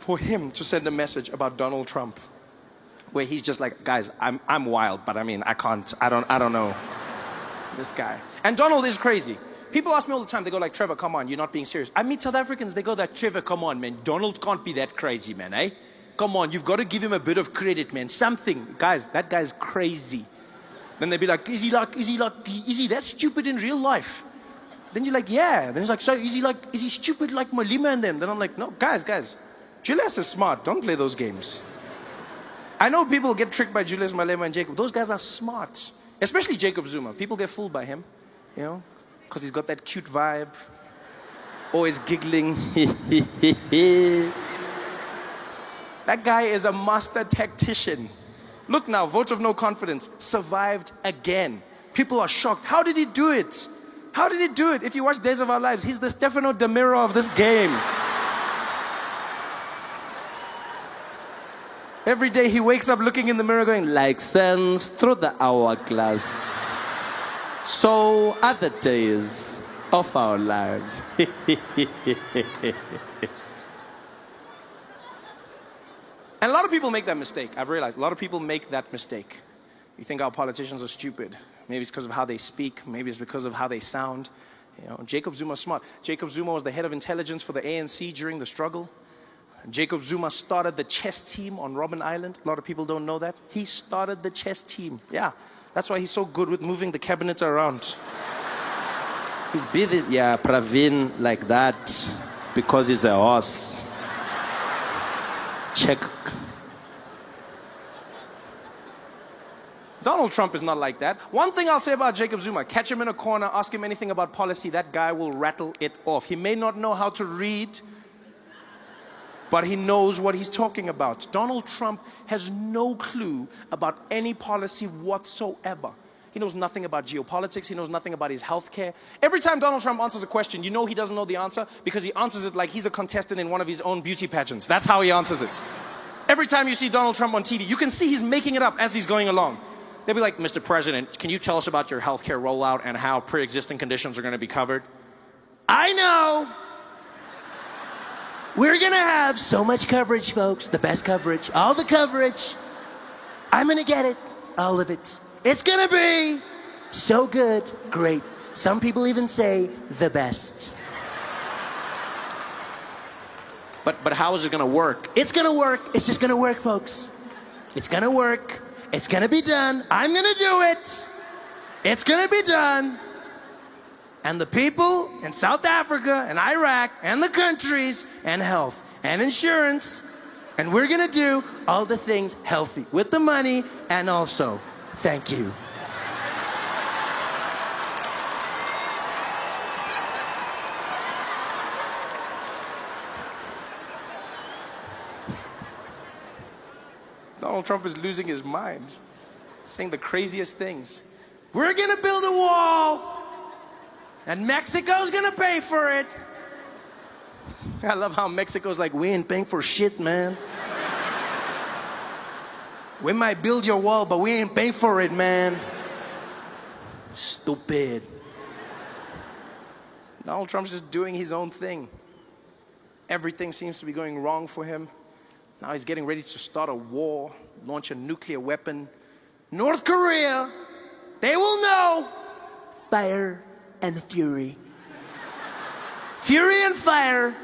for him to send a message about Donald Trump, where he's just like, guys, I'm wild, but I mean, I don't know this guy. And Donald is crazy. People ask me all the time, they go like, Trevor, come on, you're not being serious. I meet South Africans, they go like, Trevor, come on, man, Donald can't be that crazy, man, eh? Come on, you've got to give him a bit of credit, man, something. Guys, that guy's crazy. Then they'd be like, is he that stupid in real life? Then you're like, yeah. Then he's like, so is he stupid like Malima and them? Then I'm like, no, guys, Julius is smart, don't play those games. I know people get tricked by Julius Malema and Jacob. Those guys are smart. Especially Jacob Zuma. People get fooled by him, you know, because he's got that cute vibe. Always giggling. That guy is a master tactician. Look now, vote of no confidence. Survived again. People are shocked. How did he do it? How did he do it? If you watch Days of Our Lives, he's the Stefano De Miro of this game. Every day he wakes up looking in the mirror going, like sands through the hourglass, so are the days of our lives. And a lot of people make that mistake. I've realized a lot of people make that mistake. You think our politicians are stupid. Maybe it's because of how they speak. Maybe it's because of how they sound. You know, Jacob Zuma's smart. Jacob Zuma was the head of intelligence for the ANC during the struggle. Jacob Zuma started the chess team on Robben Island. A lot of people don't know that. He started the chess team. Yeah, that's why he's so good with moving the cabinet around. He's busy, yeah, Pravin like that because he's a horse. Check. Donald Trump is not like that. One thing I'll say about Jacob Zuma, catch him in a corner, ask him anything about policy, that guy will rattle it off. He may not know how to read, but he knows what he's talking about. Donald Trump has no clue about any policy whatsoever. He knows nothing about geopolitics. He knows nothing about his healthcare. Every time Donald Trump answers a question, you know he doesn't know the answer because he answers it like he's a contestant in one of his own beauty pageants. That's how he answers it. Every time you see Donald Trump on TV, you can see he's making it up as he's going along. They'll be like, Mr. President, can you tell us about your healthcare rollout and how pre-existing conditions are going to be covered? I know. We're going to have so much coverage, folks. The best coverage. All the coverage. I'm going to get it. All of it. It's going to be so good. Great. Some people even say the best. But how is it going to work? It's going to work. It's just going to work, folks. It's going to work. It's going to be done. I'm going to do it. It's going to be done. And the people in South Africa and Iraq and the countries and health and insurance, and we're going to do all the things healthy with the money and also thank you. Donald Trump is losing his mind, saying the craziest things. We're going to build a wall. And Mexico's gonna pay for it. I love how Mexico's like, we ain't paying for shit, man. We might build your wall, but we ain't paying for it, man. Stupid. Donald Trump's just doing his own thing. Everything seems to be going wrong for him. Now he's getting ready to start a war, launch a nuclear weapon. North Korea, they will know. Fire and fury. Fury and fire.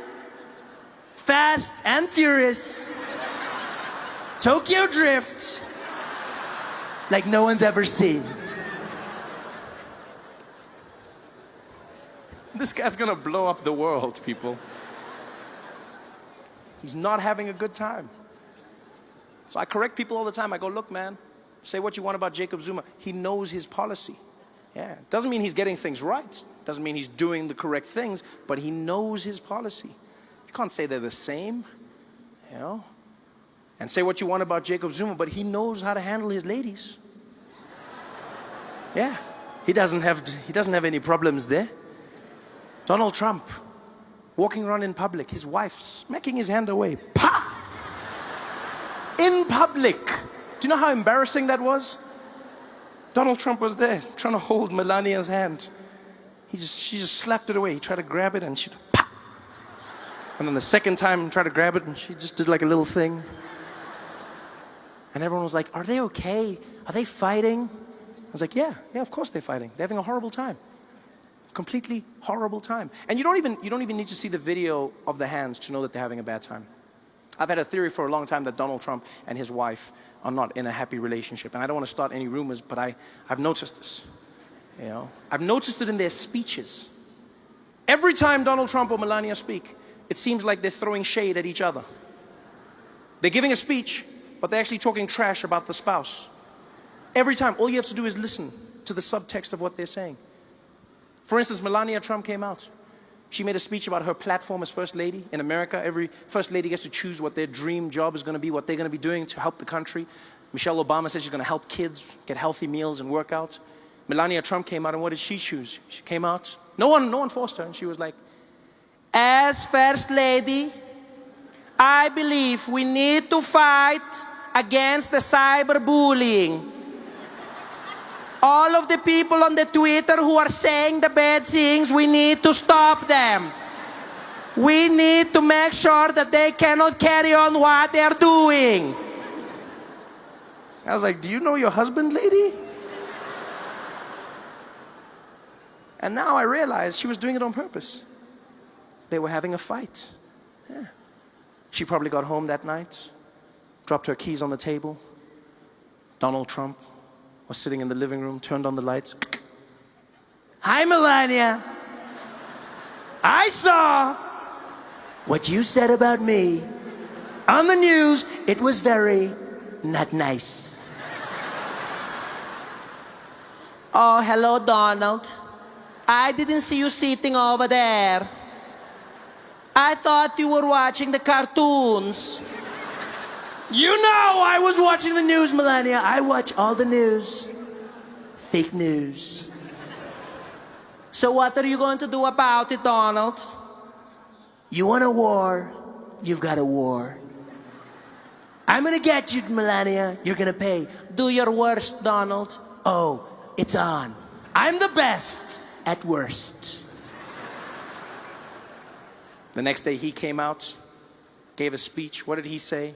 Fast and furious. Tokyo Drift. Like no one's ever seen. This guy's gonna blow up the world, people. He's not having a good time. So I correct people all the time. I go, look, man, say what you want about Jacob Zuma. He knows his policy. Yeah, doesn't mean he's getting things right. Doesn't mean he's doing the correct things, but he knows his policy. You can't say they're the same, you know? And say what you want about Jacob Zuma, but he knows how to handle his ladies. Yeah, he doesn't have any problems there. Donald Trump, walking around in public, his wife smacking his hand away. Pa! In public. Do you know how embarrassing that was? Donald Trump was there, trying to hold Melania's hand. She just slapped it away. He tried to grab it and she, pa! And then the second time, I tried to grab it, and she just did like a little thing. And everyone was like, are they okay? Are they fighting? I was like, yeah, of course they're fighting. They're having a horrible time. Completely horrible time. And you don't even need to see the video of the hands to know that they're having a bad time. I've had a theory for a long time that Donald Trump and his wife are not in a happy relationship. And I don't want to start any rumors, but I've noticed this. You know, I've noticed it in their speeches. Every time Donald Trump or Melania speak, it seems like they're throwing shade at each other. They're giving a speech, but they're actually talking trash about the spouse. Every time, all you have to do is listen to the subtext of what they're saying. For instance, Melania Trump came out. She made a speech about her platform as First Lady. In America, every First Lady gets to choose what their dream job is going to be, what they're going to be doing to help the country. Michelle Obama says she's going to help kids get healthy meals and work out. Melania Trump came out, and what did she choose? She came out, no one forced her, and she was like, as First Lady, I believe we need to fight against the cyberbullying. All of the people on the Twitter who are saying the bad things, we need to stop them. We need to make sure that they cannot carry on what they're doing. I was like, do you know your husband, lady? And now I realize she was doing it on purpose. They were having a fight. Yeah. She probably got home that night, dropped her keys on the table. Donald Trump was sitting in the living room, turned on the lights. Hi, Melania. I saw what you said about me on the news. It was very not nice. Oh, hello, Donald. I didn't see you sitting over there. I thought you were watching the cartoons. You know I was watching the news, Melania. I watch all the news. Fake news. So what are you going to do about it, Donald? You want a war? You've got a war. I'm gonna get you, Melania. You're gonna pay. Do your worst, Donald. Oh, it's on. I'm the best at worst. The next day he came out, gave a speech. What did he say?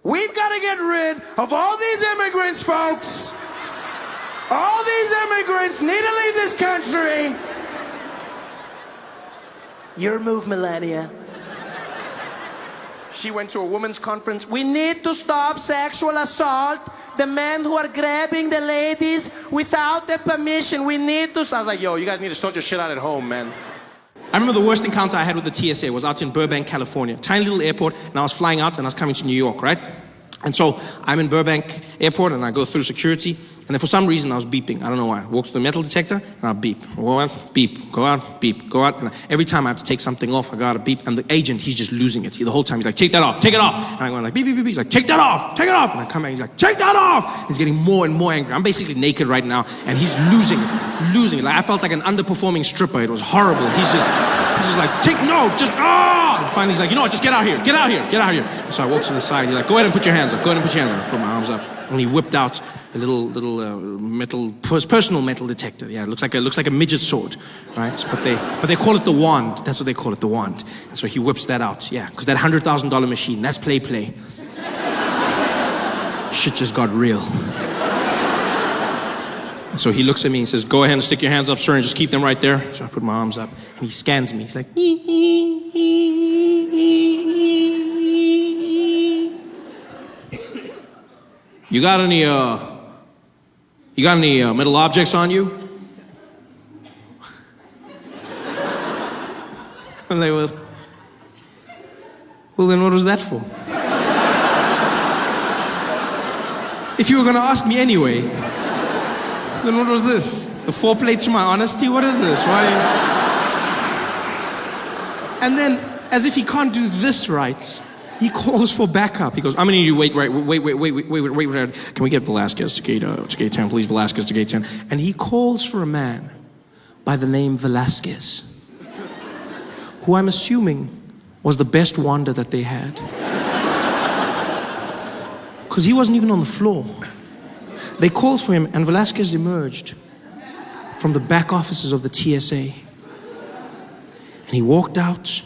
We've got to get rid of all these immigrants, folks. All these immigrants need to leave this country. Your move, Melania. She went to a women's conference. We need to stop sexual assault. The men who are grabbing the ladies without their permission. We need to. I was like, yo, you guys need to sort your shit out at home, man. I remember the worst encounter I had with the TSA was out in Burbank, California. Tiny little airport, and I was flying out and I was coming to New York, right? And so I'm in Burbank Airport and I go through security, and then for some reason I was beeping. I don't know why. I walk through the metal detector and I'll beep. Go out, beep. Go out, beep. Go out. And every time I have to take something off, I gotta beep. And the agent, he's just losing it. The whole time he's like, take that off, take it off. And I'm going like, beep, beep, beep, beep. He's like, take that off, take it off. And I come back, he's like, take that off. He's getting more and more angry. I'm basically naked right now, and he's losing it. Like I felt like an underperforming stripper. It was horrible. He's just like, And finally he's like, you know what, just get out here. So I walk to the side, he's like, go ahead and put your hands up. I put my arms up. And he whipped out a little personal metal detector. Yeah, it looks like a midget sword, right? But they call it the wand. That's what they call it, the wand. And so he whips that out, yeah, because that $100,000 machine, that's play. Shit just got real. So he looks at me and says, go ahead and stick your hands up, sir, and just keep them right there. So I put my arms up, and he scans me. He's like, You got any metal objects on you? I'm like, well, then what was that for? If you were gonna ask me anyway, then what was this? The foreplay to my honesty? What is this? Why? And then, as if he can't do this right, he calls for backup. He goes, I'm gonna need you wait. Can we get Velasquez to gate 10, please? Velasquez to gate 10. And he calls for a man by the name Velasquez, who I'm assuming was the best wander that they had. Because he wasn't even on the floor. They called for him, and Velasquez emerged from the back offices of the TSA. And he walked out,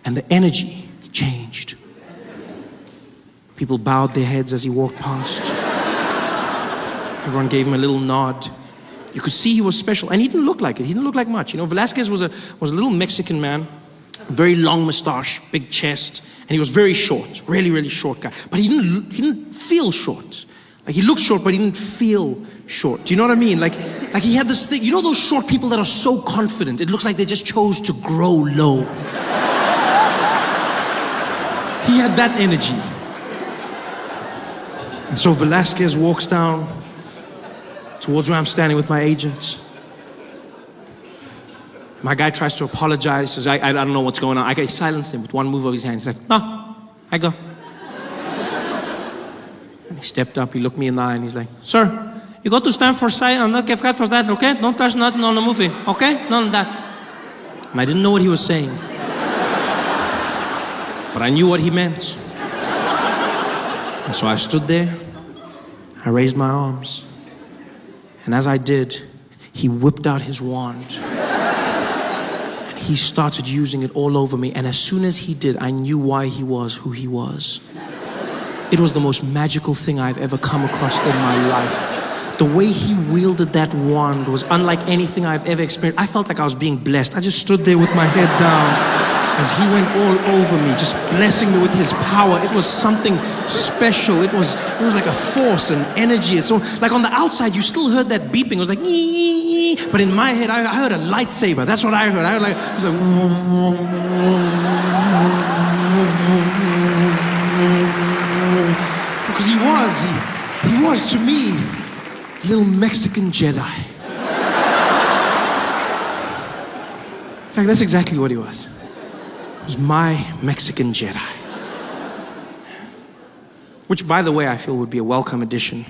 and the energy changed. People bowed their heads as he walked past. Everyone gave him a little nod. You could see he was special, and he didn't look like it. He didn't look like much. You know, Velasquez was a little Mexican man, very long mustache, big chest, and he was very short, really, really short guy. But he didn't feel short. Like, he looked short, but he didn't feel short. Do you know what I mean? Like he had this thing. You know those short people that are so confident, it looks like they just chose to grow low. He had that energy. And so Velasquez walks down towards where I'm standing with my agents. My guy tries to apologize, says, I don't know what's going on. I silence him with one move of his hand. He's like, no, I go. And he stepped up, he looked me in the eye, and he's like, sir, you got to stand for side and not give for that, okay? Don't touch nothing on the movie, okay? None of that. And I didn't know what he was saying. But I knew what he meant. And so I stood there, I raised my arms. And as I did, he whipped out his wand. And he started using it all over me. And as soon as he did, I knew why he was who he was. It was the most magical thing I've ever come across in my life. The way he wielded that wand was unlike anything I've ever experienced. I felt like I was being blessed. I just stood there with my head down as he went all over me, just blessing me with his power. It was something special. It was like a force and energy. It's so, like on the outside, you still heard that beeping. It was like, ee, but in my head, I heard a lightsaber. That's what I heard. I heard like, it was like, because he was to me, little Mexican Jedi. In fact, that's exactly what he was. He was my Mexican Jedi. Which, by the way, I feel would be a welcome addition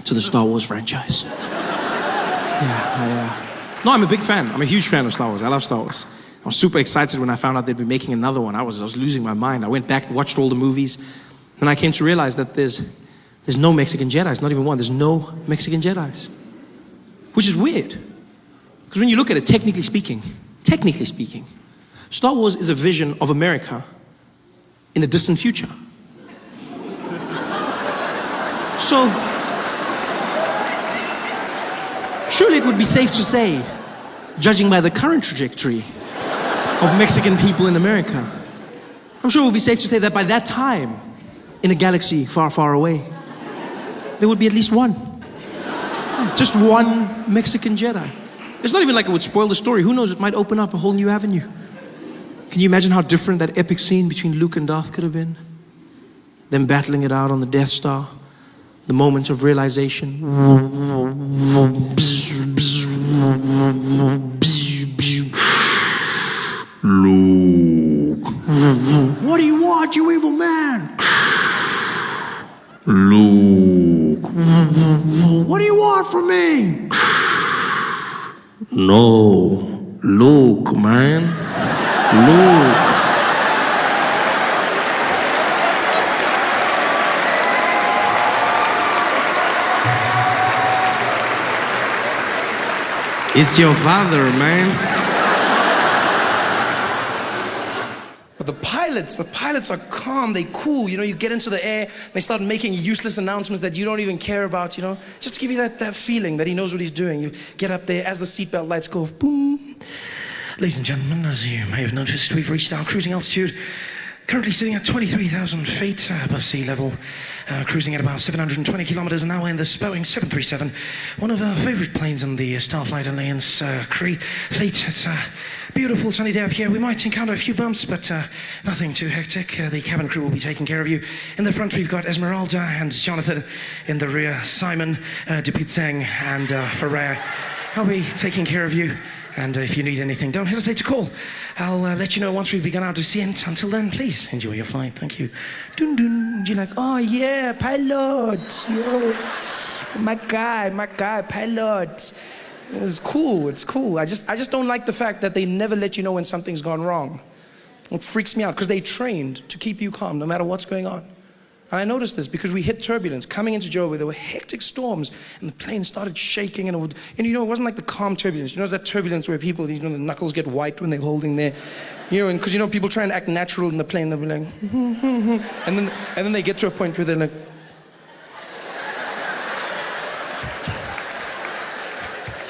to the Star Wars franchise. No, I'm a big fan. I'm a huge fan of Star Wars. I love Star Wars. I was super excited when I found out they'd be making another one. I was losing my mind. I went back, watched all the movies, and I came to realize that there's no Mexican Jedis, not even one. There's no Mexican Jedis. Which is weird. Because when you look at it, technically speaking, Star Wars is a vision of America in a distant future. So, surely it would be safe to say, judging by the current trajectory of Mexican people in America, I'm sure it would be safe to say that by that time, in a galaxy far, far away, there would be at least one. Just one Mexican Jedi. It's not even like it would spoil the story. Who knows, it might open up a whole new avenue. Can you imagine how different that epic scene between Luke and Darth could have been? Them battling it out on the Death Star. The moment of realization. Luke. What do you want, you evil man? Luke. What do you want from me? No. Luke, man. Luke. It's your father, man. But the pilots are calm, they cool, you know, you get into the air, they start making useless announcements that you don't even care about, you know, just to give you that feeling that he knows what he's doing. You get up there as the seatbelt lights go, boom. Ladies and gentlemen, as you may have noticed, we've reached our cruising altitude. Currently sitting at 23,000 feet above sea level, cruising at about 720 kilometers an hour in this Boeing 737, one of our favorite planes in the Starflight Alliance fleet. It's a beautiful sunny day up here. We might encounter a few bumps, but nothing too hectic. The cabin crew will be taking care of you. In the front, we've got Esmeralda and Jonathan. In the rear, Simon, Dupitseng, and Ferrer. I'll be taking care of you. And if you need anything, don't hesitate to call. I'll let you know once we've begun our descent. Until then, please enjoy your flight. Thank you. Dun dun. You're like, oh yeah, pilot. Yo, my guy, pilot. It's cool. I just don't like the fact that they never let you know when something's gone wrong. It freaks me out because they trained to keep you calm no matter what's going on. And I noticed this because we hit turbulence coming into Joburg. There were hectic storms, and the plane started shaking, and it wasn't like the calm turbulence. It's that turbulence where people, the knuckles get white when they're holding their, and because people try and act natural in the plane. They'll be like, and then they get to a point where they're like.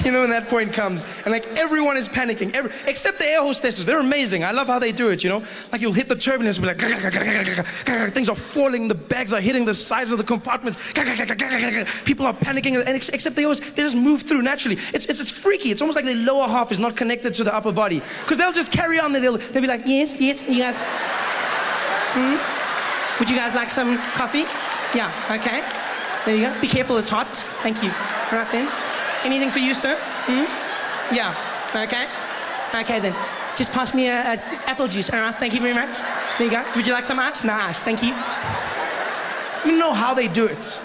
When that point comes, and like everyone is panicking, except the air hostesses. They're amazing. I love how they do it, Like you'll hit the turbulence, be like, things are falling, the bags are hitting the sides of the compartments. People are panicking, and except they just move through naturally. It's freaky. It's almost like the lower half is not connected to the upper body, because they'll just carry on. They'll be like, yes, you guys. Would you guys like some coffee? Yeah, okay. There you go. Be careful, it's hot. Thank you. All right then. Anything for you, sir? Yeah, okay. Okay then. Just pass me a apple juice, all right? Thank you very much. There you go. Would you like some ice? No ice, thank you. You know how they do it.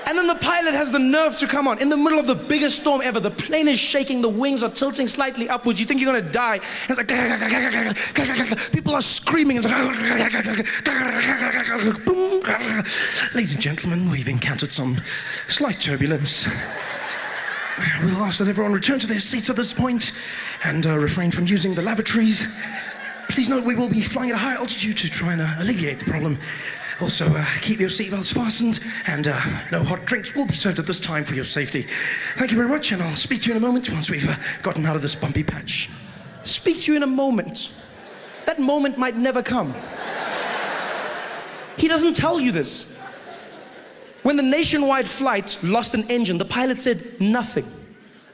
And then the pilot has the nerve to come on in the middle of the biggest storm ever. The plane is shaking, the wings are tilting slightly upwards. You think you're gonna die. And it's like, people are screaming. It's like, ladies and gentlemen, we've encountered some slight turbulence. We'll ask that everyone return to their seats at this point and refrain from using the lavatories. Please note we will be flying at a high altitude to try and alleviate the problem. Also, keep your seatbelts fastened, and no hot drinks will be served at this time for your safety. Thank you very much, and I'll speak to you in a moment once we've gotten out of this bumpy patch. Speak to you in a moment. That moment might never come. He doesn't tell you this. When the nationwide flight lost an engine, the pilot said nothing.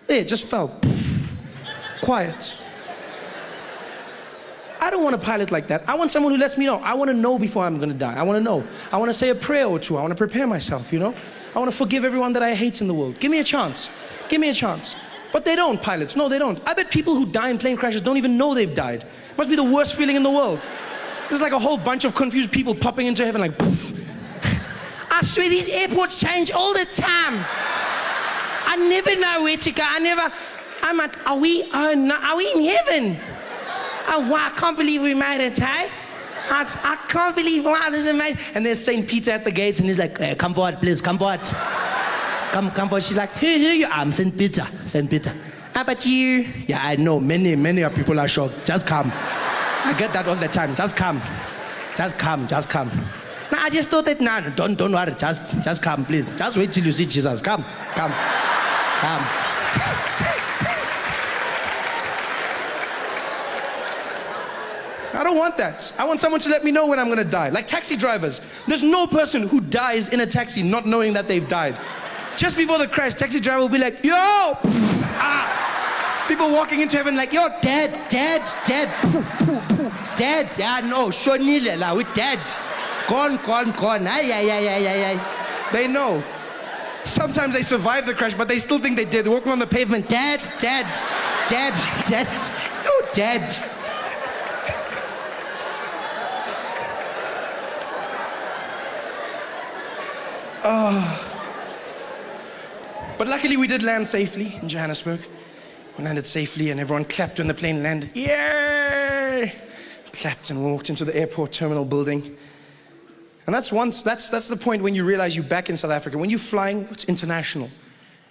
It just fell. Quiet. I don't want a pilot like that. I want someone who lets me know. I want to know before I'm going to die. I want to know. I want to say a prayer or two. I want to prepare myself, I want to forgive everyone that I hate in the world. Give me a chance. Give me a chance. But they don't, pilots. No, they don't. I bet people who die in plane crashes don't even know they've died. Must be the worst feeling in the world. There's like a whole bunch of confused people popping into heaven like, poof. I swear these airports change all the time. I never know where to go. I'm like, are we in heaven? Oh, wow, I can't believe we made it, hey? I can't believe, wow, this is amazing. And there's St. Peter at the gates, and he's like, come forward, please, come forward. Come forward. She's like, who you are? I'm St. Peter. How about you? Yeah, I know, many of people are shocked. Just come. I get that all the time. Just come. No, I just thought that, no, don't worry, just come, please. Just wait till you see Jesus. Come. I don't want that. I want someone to let me know when I'm gonna die. Like taxi drivers. There's no person who dies in a taxi not knowing that they've died. Just before the crash, taxi driver will be like, yo! People walking into heaven like, yo, dead. Dead. Yeah, no, Shonile, we're dead. Gone. Ay. They know. Sometimes they survive the crash, but they still think they did. They're walking on the pavement, dead. You're dead. But luckily we did land safely in Johannesburg. We landed safely and everyone clapped when the plane landed. Yay! Clapped and walked into the airport terminal building. And that's the point when you realize you're back in South Africa. When you're flying, it's international.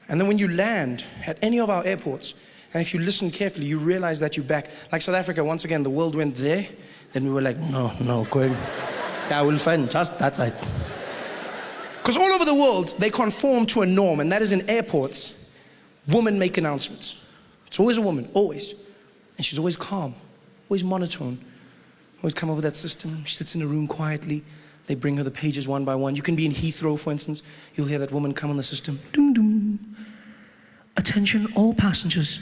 And then when you land at any of our airports, and if you listen carefully, you realize that you're back. Like South Africa, once again, the world went there. Then we were like, no, going. Yeah, we'll find just that side. Because all over the world, they conform to a norm, and that is in airports, women make announcements. It's always a woman, always. And she's always calm, always monotone. Always come over that system. She sits in a room quietly. They bring her the pages one by one. You can be in Heathrow, for instance. You'll hear that woman come on the system. Doom, doom. Attention all passengers.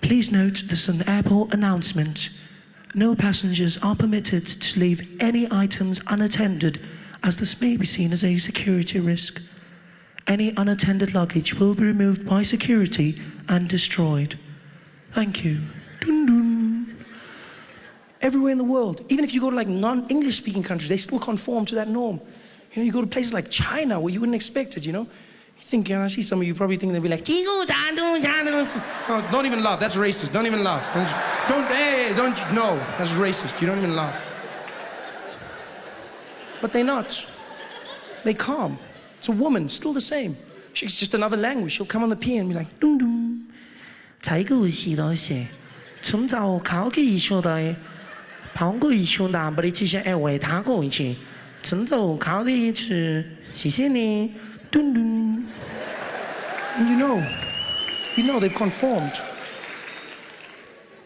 Please note this is an airport announcement. No passengers are permitted to leave any items unattended, as this may be seen as a security risk. Any unattended luggage will be removed by security and destroyed. Thank you. Dun dun. Everywhere in the world, even if you go to like non-English speaking countries, they still conform to that norm. You go to places like China where you wouldn't expect it, You think, I see some of you probably think they'll be like, no, don't even laugh, that's racist, don't even laugh. No, that's racist, you don't even laugh. but they're not. They're calm. It's a woman, still the same. She's just another language. She'll come on the piano and be like, dum dum. 才个是那些，从早考个一学的，跑个一学的，不得其实哎为他个一些，从早考的一次，谢谢你，dum dum. And you know they've conformed.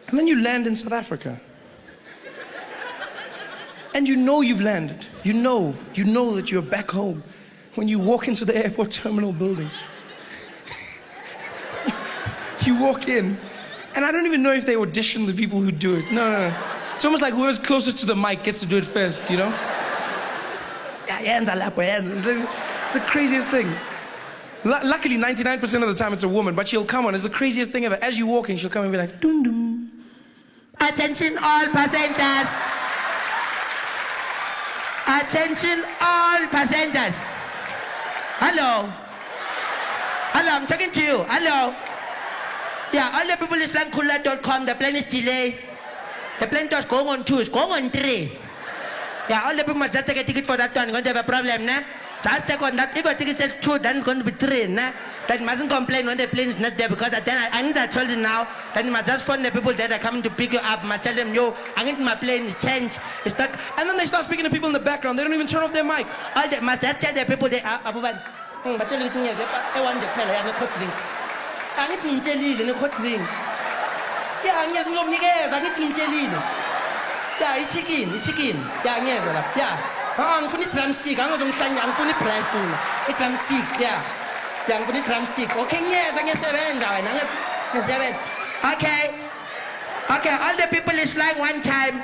And then you land in South Africa. And you know you've landed. You know that you're back home when you walk into the airport terminal building. You walk in, and I don't even know if they audition the people who do it. No. It's almost like whoever's closest to the mic gets to do it first, you know? Yeah, hands are lap, hands. It's the craziest thing. Luckily, 99% of the time it's a woman, but she'll come on. It's the craziest thing ever. As you walk in, she'll come and be like, dum dum. Attention all passengers. Attention all passengers. Hello, I'm talking to you. Hello. Yeah, all the people is like Kula.com, the plane is delayed. The plane was going on 2, it's going on 3. Yeah, all the people must just take a ticket for that one. Going to have a problem, nah? Just take on that. If a ticket says 2, then it's going to be 3, nah? Then mustn't complain when the plane is not there, because then I need to tell you now. Then you must just phone the people that are coming to pick you up. Must tell them, yo, I need my plane is changed. It's stuck. And then they start speaking to people in the background. They don't even turn off their mic. All the must just tell the people they are. But tell you things, I want the pellet and the cold drink. I need jelly and the cold drink. Yeah, I'm getting over the gas. I need jelly. Yeah, it's chicken. Yeah. I'm funny drumstick. I'm funny pressed. It's drumstick. Yeah, I'm funny drumstick. Okay, yes, I get 7. Okay. All the people is like one time.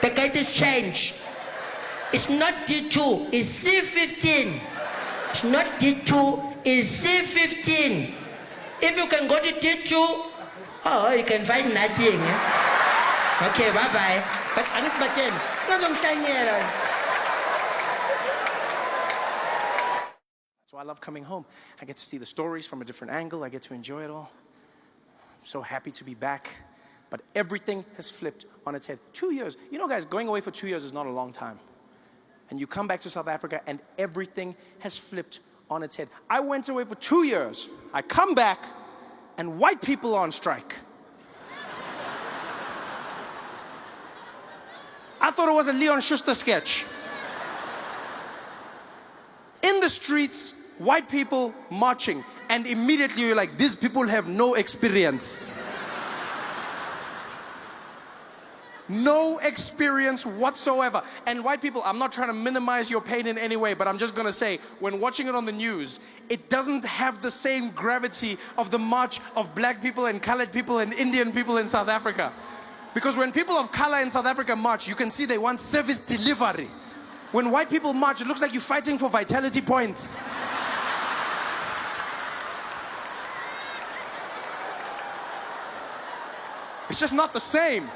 The gate is changed. It's not D2. It's C15. It's not D2. It's C15. If you can go to D2, oh, you can find nothing. Okay, bye-bye. But I need my chain. So I love coming home. I get to see the stories from a different angle. I get to enjoy it all. I'm so happy to be back. But everything has flipped on its head. 2 years. You know, guys, going away for 2 years is not a long time. And you come back to South Africa and everything has flipped on its head. I went away for 2 years. I come back and white people are on strike. I thought it was a Leon Schuster sketch. In the streets, white people marching, and immediately you're like, these people have no experience. No experience whatsoever. And white people, I'm not trying to minimize your pain in any way, but I'm just gonna say, when watching it on the news, it doesn't have the same gravity of the march of black people and colored people and Indian people in South Africa. Because when people of color in South Africa march, you can see they want service delivery. When white people march, it looks like you're fighting for vitality points. It's just not the same.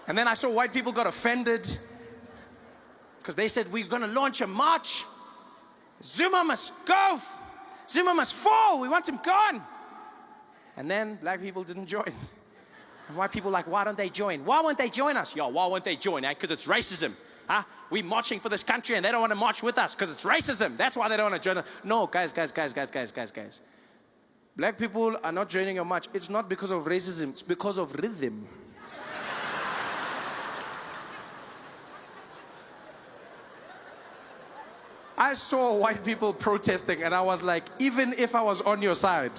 And then I saw white people got offended because they said, we're going to launch a march. Zuma must go. Zuma must fall. We want him gone. And then black people didn't join. And white people like, why don't they join? Why won't they join us? Yo, why won't they join? Because it's racism. Huh? We're marching for this country and they don't want to march with us because it's racism. That's why they don't want to join us. No, guys. Black people are not joining your march. It's not because of racism. It's because of rhythm. I saw white people protesting and I was like, even if I was on your side,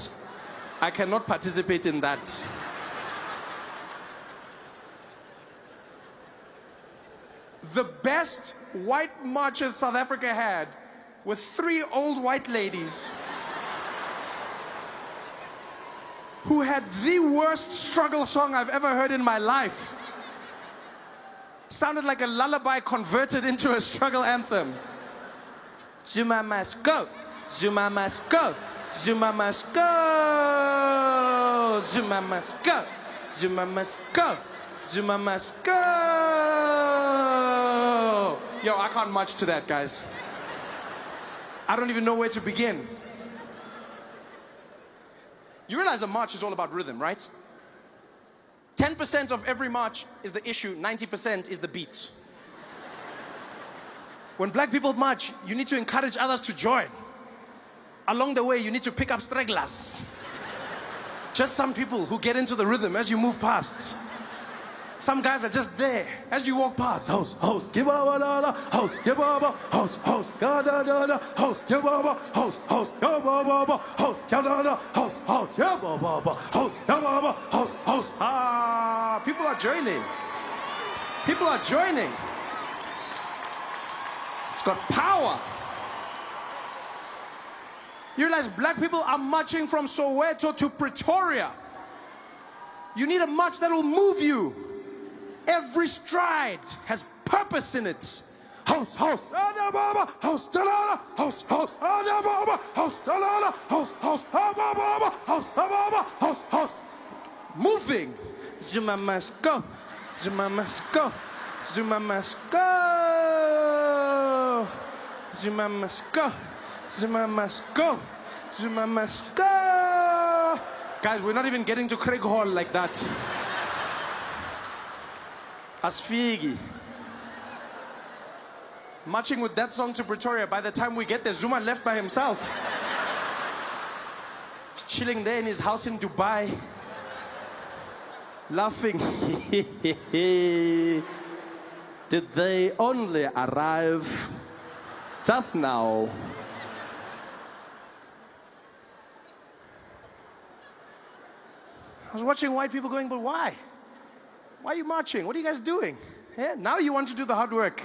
I cannot participate in that. The best white marches South Africa had were 3 old white ladies who had the worst struggle song I've ever heard in my life. Sounded like a lullaby converted into a struggle anthem. Zuma must go. Zuma must go. Zuma must go. Zuma must go. Zuma must go. Zuma must go. Yo, I can't march to that, guys. I don't even know where to begin. You realize a march is all about rhythm, right? 10% of every march is the issue, 90% is the beat. When black people march, you need to encourage others to join. Along the way, you need to pick up stragglers. Just some people who get into the rhythm as you move past. Some guys are just there as you walk past. House, house, give up, house, give up, house, house, da da da da, house, give up, house, house, give up, house, da da da, house, house, give up, house, give up, house, house. Ah, people are joining. People are joining. It's got power. You realize black people are marching from Soweto to Pretoria. You need a march that will move you. Every stride has purpose in it. House, house, house, house, house, house, house. Moving. Zuma must go. Zuma must go. Zuma must go. Zuma must go. Zuma must go. Zuma must go. Guys, we're not even getting to Craig Hall like that. Asfigi. Marching with that song to Pretoria. By the time we get there, Zuma left by himself. Chilling there in his house in Dubai. Laughing. Did they only arrive just now? I was watching white people going, but why? Why are you marching? What are you guys doing? Yeah, now you want to do the hard work.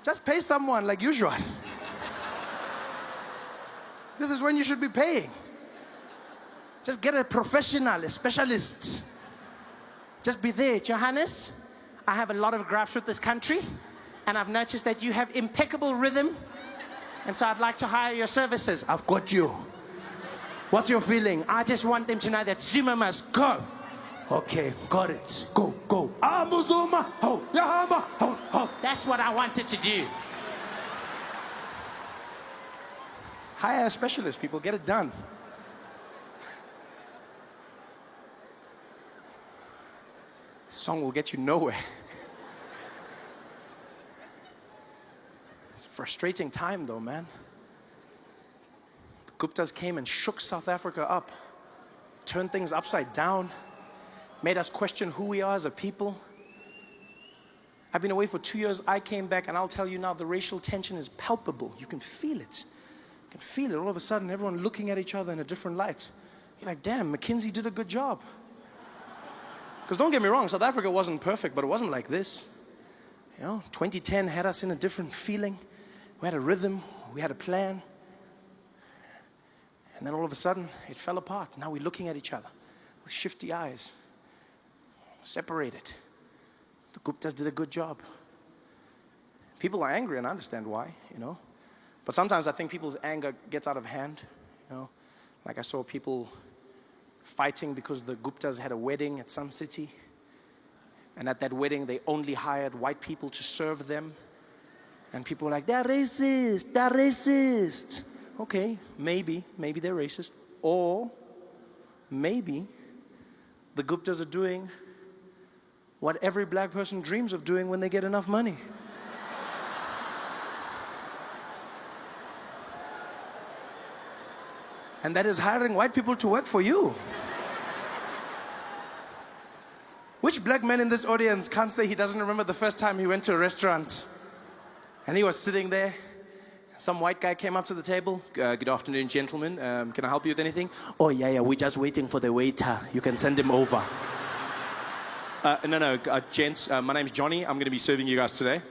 Just pay someone like usual. This is when you should be paying. Just get a professional, a specialist. Just be there. Johannes, I have a lot of gripes with this country, and I've noticed that you have impeccable rhythm, and so I'd like to hire your services. I've got you. What's your feeling? I just want them to know that Zuma must go. Okay, got it. Go, go. Zuma. Ho, Yahama, ho, ho. That's what I wanted to do. Hire a specialist, people. Get it done. This song will get you nowhere. It's a frustrating time, though, man. The Guptas came and shook South Africa up, turned things upside down, made us question who we are as a people. I've been away for 2 years. I came back, and I'll tell you now, the racial tension is palpable. You can feel it. You can feel it. All of a sudden, everyone looking at each other in a different light. You're like, damn, McKinsey did a good job. Because don't get me wrong, South Africa wasn't perfect, but it wasn't like this. You know, 2010 had us in a different feeling. We had a rhythm. We had a plan. And then all of a sudden, it fell apart. Now we're looking at each other with shifty eyes. Separated. The Guptas did a good job. People are angry, and I understand why, you know. But sometimes I think people's anger gets out of hand, you know. Like I saw people fighting because the Guptas had a wedding at Sun City. And at that wedding, they only hired white people to serve them. And people were like, they're racist, they're racist. Okay, maybe they're racist. Or maybe the Guptas are doing what every black person dreams of doing when they get enough money. And that is hiring white people to work for you. Which black man in this audience can't say he doesn't remember the first time he went to a restaurant and he was sitting there? Some white guy came up to the table. Good afternoon, gentlemen. Can I help you with anything? Oh, yeah, we're just waiting for the waiter. You can send him over. No, gents, my name's Johnny. I'm going to be serving you guys today.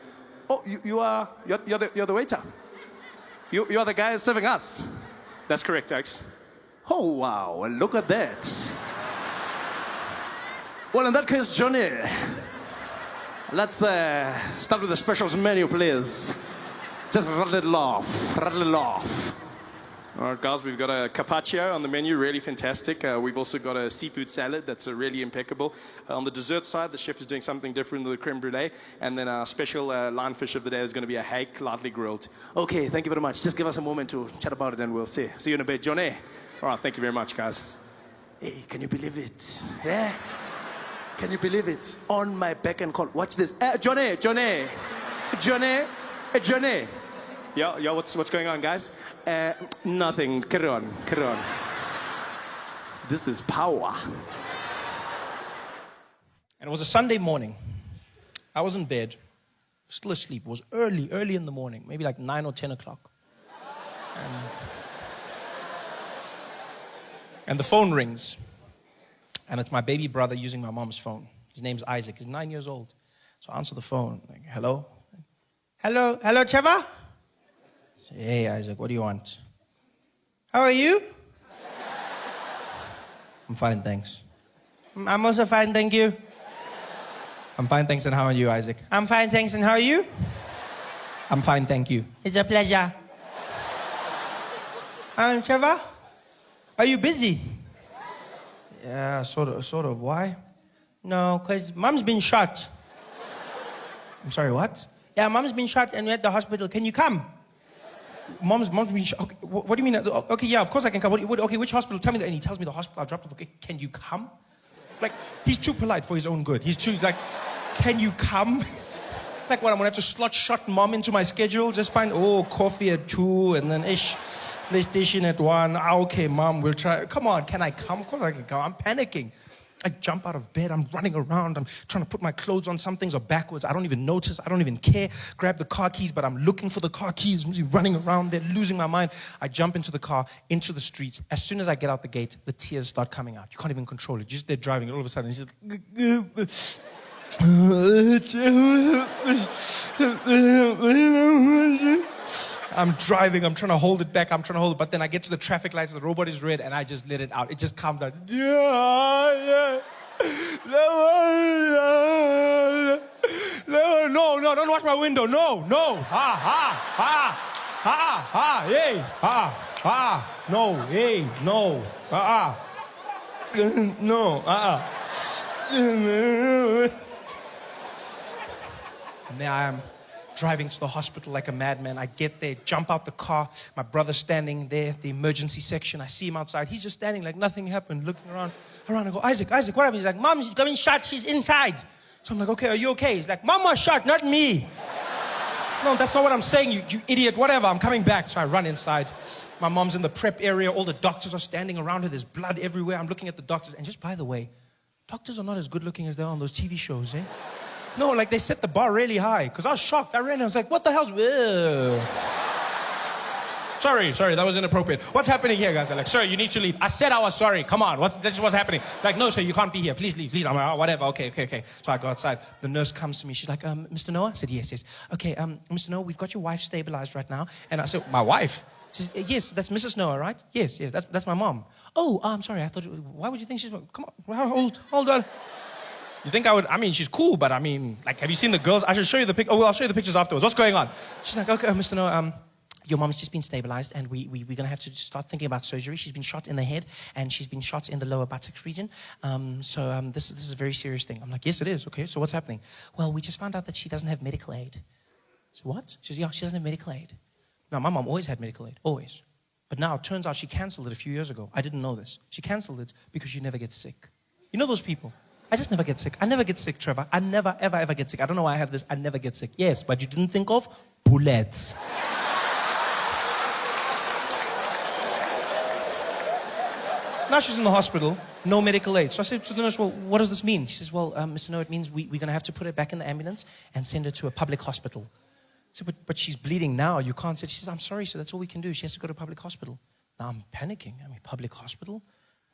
Oh, you're the waiter. You're the guy serving us. That's correct, Alex. Oh, wow, look at that. Well, in that case, Johnny, let's start with the specials menu, please. Just rattle it off, rattle it off. All right, guys, we've got a carpaccio on the menu, really fantastic. We've also got a seafood salad that's really impeccable. On the dessert side, the chef is doing something different with the creme brulee. And then our special lionfish of the day is going to be a hake, lightly grilled. Okay, thank you very much. Just give us a moment to chat about it and we'll see. See you in a bit, Johnny. All right, thank you very much, guys. Hey, can you believe it? Yeah? Can you believe it? On my beck and call. Watch this. Johnny. Yo, what's going on, guys? Nothing. Carry on. This is power. And it was a Sunday morning. I was in bed, still asleep. It was early in the morning, maybe like 9 or 10 o'clock. And the phone rings. And it's my baby brother using my mom's phone. His name's Isaac. He's 9 years old. So I answer the phone. Like, hello? Hello, Trevor? I say, hey, Isaac, what do you want? How are you? I'm fine, thanks. I'm also fine, thank you. I'm fine, thanks, and how are you, Isaac? I'm fine, thanks, and how are you? I'm fine, thank you. It's a pleasure. Trevor? Are you busy? Yeah, sort of. Why? No, because Mom's been shot. I'm sorry, what? Yeah, Mom's been shot and we're at the hospital. Can you come? Mom's been shot. Okay, what do you mean? Okay, yeah, of course I can come. Okay, which hospital? Tell me that. And he tells me the hospital I dropped off. Okay, can you come? Like, he's too polite for his own good. He's too, like, can you come? Like, what, I'm going to have to shot Mom into my schedule? Just find, coffee at 2 and then PlayStation at 1. Okay, Mom, we'll try. Come on, can I come? Of course I can come. I'm panicking. I jump out of bed. I'm running around. I'm trying to put my clothes on. Some things are backwards. I don't even notice. I don't even care. Grab the car keys, but I'm looking for the car keys. I'm running around there, losing my mind. I jump into the car, into the streets. As soon as I get out the gate, the tears start coming out. You can't even control it. You're just there driving. All of a sudden, it's just... I'm driving, I'm trying to hold it back, but then I get to the traffic lights, the robot is red, and I just let it out. It just comes out. No, don't watch my window. No. Hey, no, hey, no, no, And there I am, driving to the hospital like a madman. I get there, jump out the car. My brother's standing there, the emergency section. I see him outside. He's just standing like nothing happened, looking around. I go, Isaac, what happened? He's like, Mom's getting shot. She's inside. So I'm like, okay, are you okay? He's like, Mom was shot, not me. No, that's not what I'm saying, you idiot. Whatever, I'm coming back. So I run inside. My mom's in the prep area. All the doctors are standing around her. There's blood everywhere. I'm looking at the doctors. And just by the way, doctors are not as good looking as they are on those TV shows, eh? No, like they set the bar really high. Because I was shocked. I ran and I was like, what the hell's... Sorry, that was inappropriate. What's happening here, guys? They're like, sir, you need to leave. I said I was sorry. Come on, this is what's happening. Like, no, sir, you can't be here. Please leave, please. I'm like, whatever, okay. So I go outside. The nurse comes to me. She's like, Mr. Noah? I said, yes. Okay, Mr. Noah, we've got your wife stabilized right now. And I said, my wife? She says, yes, that's Mrs. Noah, right? Yes, that's my mom. Oh, I'm sorry. I thought, why would you think she's... Come on, hold on. You think I would... I mean, she's cool, but I mean, like, have you seen the girls? I should show you the pic... Oh, well, I'll show you the pictures afterwards. What's going on? She's like, okay, Mr. Noah, your mom's just been stabilized, and we're going to have to start thinking about surgery. She's been shot in the head, and she's been shot in the lower buttocks region. This is a very serious thing. I'm like, yes, it is. Okay, so what's happening? Well, we just found out that she doesn't have medical aid. So what? She says, yeah, she doesn't have medical aid. Now, my mom always had medical aid, always. But now, it turns out she canceled it a few years ago. I didn't know this. She canceled it because she never gets sick. You know those people? I just never get sick. I never get sick, Trevor. I never, ever get sick. I don't know why I have this. I never get sick. Yes, but you didn't think of bullets. Now she's in the hospital, no medical aid. So I said to the nurse, well, what does this mean? She says, well, Mr. Noah, it means we're going to have to put her back in the ambulance and send her to a public hospital. I said, but she's bleeding now. You can't say. She says, I'm sorry, sir. That's all we can do. She has to go to a public hospital. Now I'm panicking. I mean, public hospital?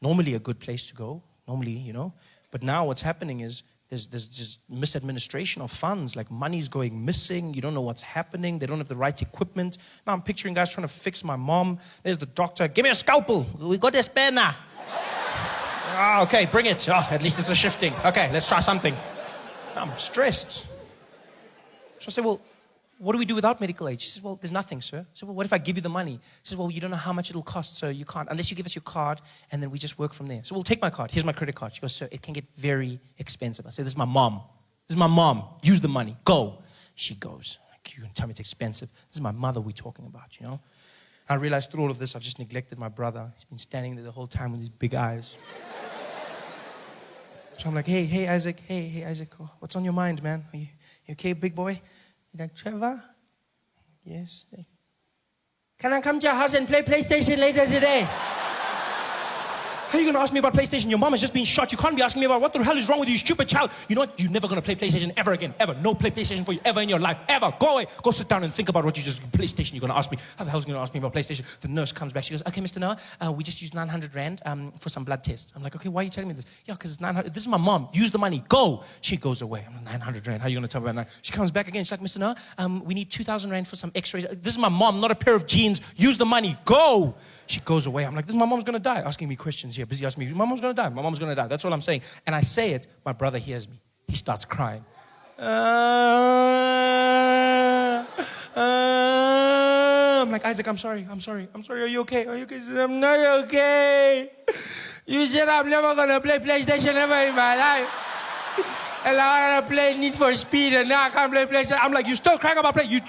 Normally a good place to go. Normally, you know. But now what's happening is there's just misadministration of funds. Like money's going missing. You don't know what's happening. They don't have the right equipment. Now I'm picturing guys trying to fix my mom. There's the doctor. Give me a scalpel. We got a spare now. Okay, bring it. At least it's a shifting. Okay, let's try something. I'm stressed. So I said, well, what do we do without medical aid? She says, well, there's nothing, sir. I said, well, what if I give you the money? She says, well, you don't know how much it'll cost, so you can't, unless you give us your card, and then we just work from there. So we'll take my card. Here's my credit card. She goes, sir, it can get very expensive. I said, this is my mom. Use the money. Go. She goes, you can tell me it's expensive. This is my mother we're talking about, you know. I realized through all of this, I've just neglected my brother. He's been standing there the whole time with his big eyes. So I'm like, hey, Isaac. Hey, Isaac. Oh, what's on your mind, man? Are you okay, big boy? He's like, Trevor? Yes. Hey. Can I come to your house and play PlayStation later today? How are you going to ask me about PlayStation? Your mom has just been shot. You can't be asking me about what the hell is wrong with you, you stupid child. You know what? You're never going to play PlayStation ever again. Ever. No PlayStation for you ever in your life. Ever. Go away. Go sit down and think about what you just... PlayStation, you're going to ask me. How the hell is you going to ask me about PlayStation? The nurse comes back. She goes, okay, Mr. Noah, we just used 900 Rand for some blood tests. I'm like, okay, why are you telling me this? Yeah, because it's 900. This is my mom. Use the money. Go. She goes away. I'm like, 900 Rand. How are you going to tell me about that? She comes back again. She's like, Mr. Noah, we need 2,000 Rand for some x-rays. This is my mom, not a pair of jeans. Use the money. Go. She goes away. I'm like, this is my mom's going to die. Asking me questions here. Busy asking me, my mom's going to die. My mom's going to die. That's all I'm saying. And I say it. My brother hears me. He starts crying. I'm like, Isaac, I'm sorry. Are you okay? He says, I'm not okay. You said I'm never going to play PlayStation ever in my life. And I want to play Need for Speed, and now I can't play PlayStation. I'm like, you still crying about play? You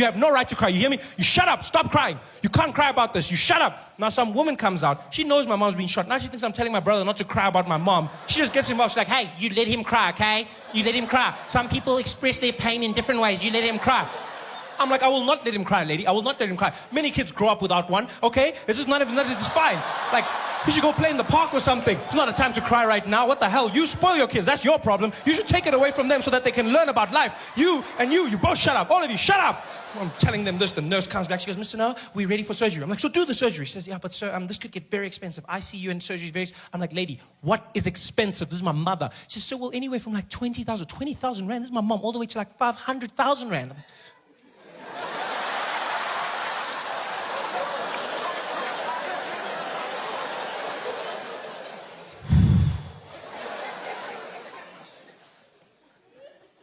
have no right to cry. You hear me? You shut up. Stop crying. You can't cry about this. You shut up. Now some woman comes out. She knows my mom's been shot. Now she thinks I'm telling my brother not to cry about my mom. She just gets involved. She's like, hey, you let him cry, okay? You let him cry. Some people express their pain in different ways. You let him cry. I'm like, I will not let him cry, lady. I will not let him cry. Many kids grow up without one, okay? It's just none of it is fine. Like, you should go play in the park or something. It's not a time to cry right now. What the hell? You spoil your kids. That's your problem. You should take it away from them so that they can learn about life. You both shut up. All of you, shut up. I'm telling them this. The nurse comes back. She goes, Mr. Noah, we're ready for surgery. I'm like, so do the surgery. She says, yeah, but sir, this could get very expensive. ICU and surgery is very expensive. I'm like, lady, what is expensive? This is my mother. She says, so well, anyway, from like 20,000 Rand. This is my mom, all the way to like 500,000 Rand.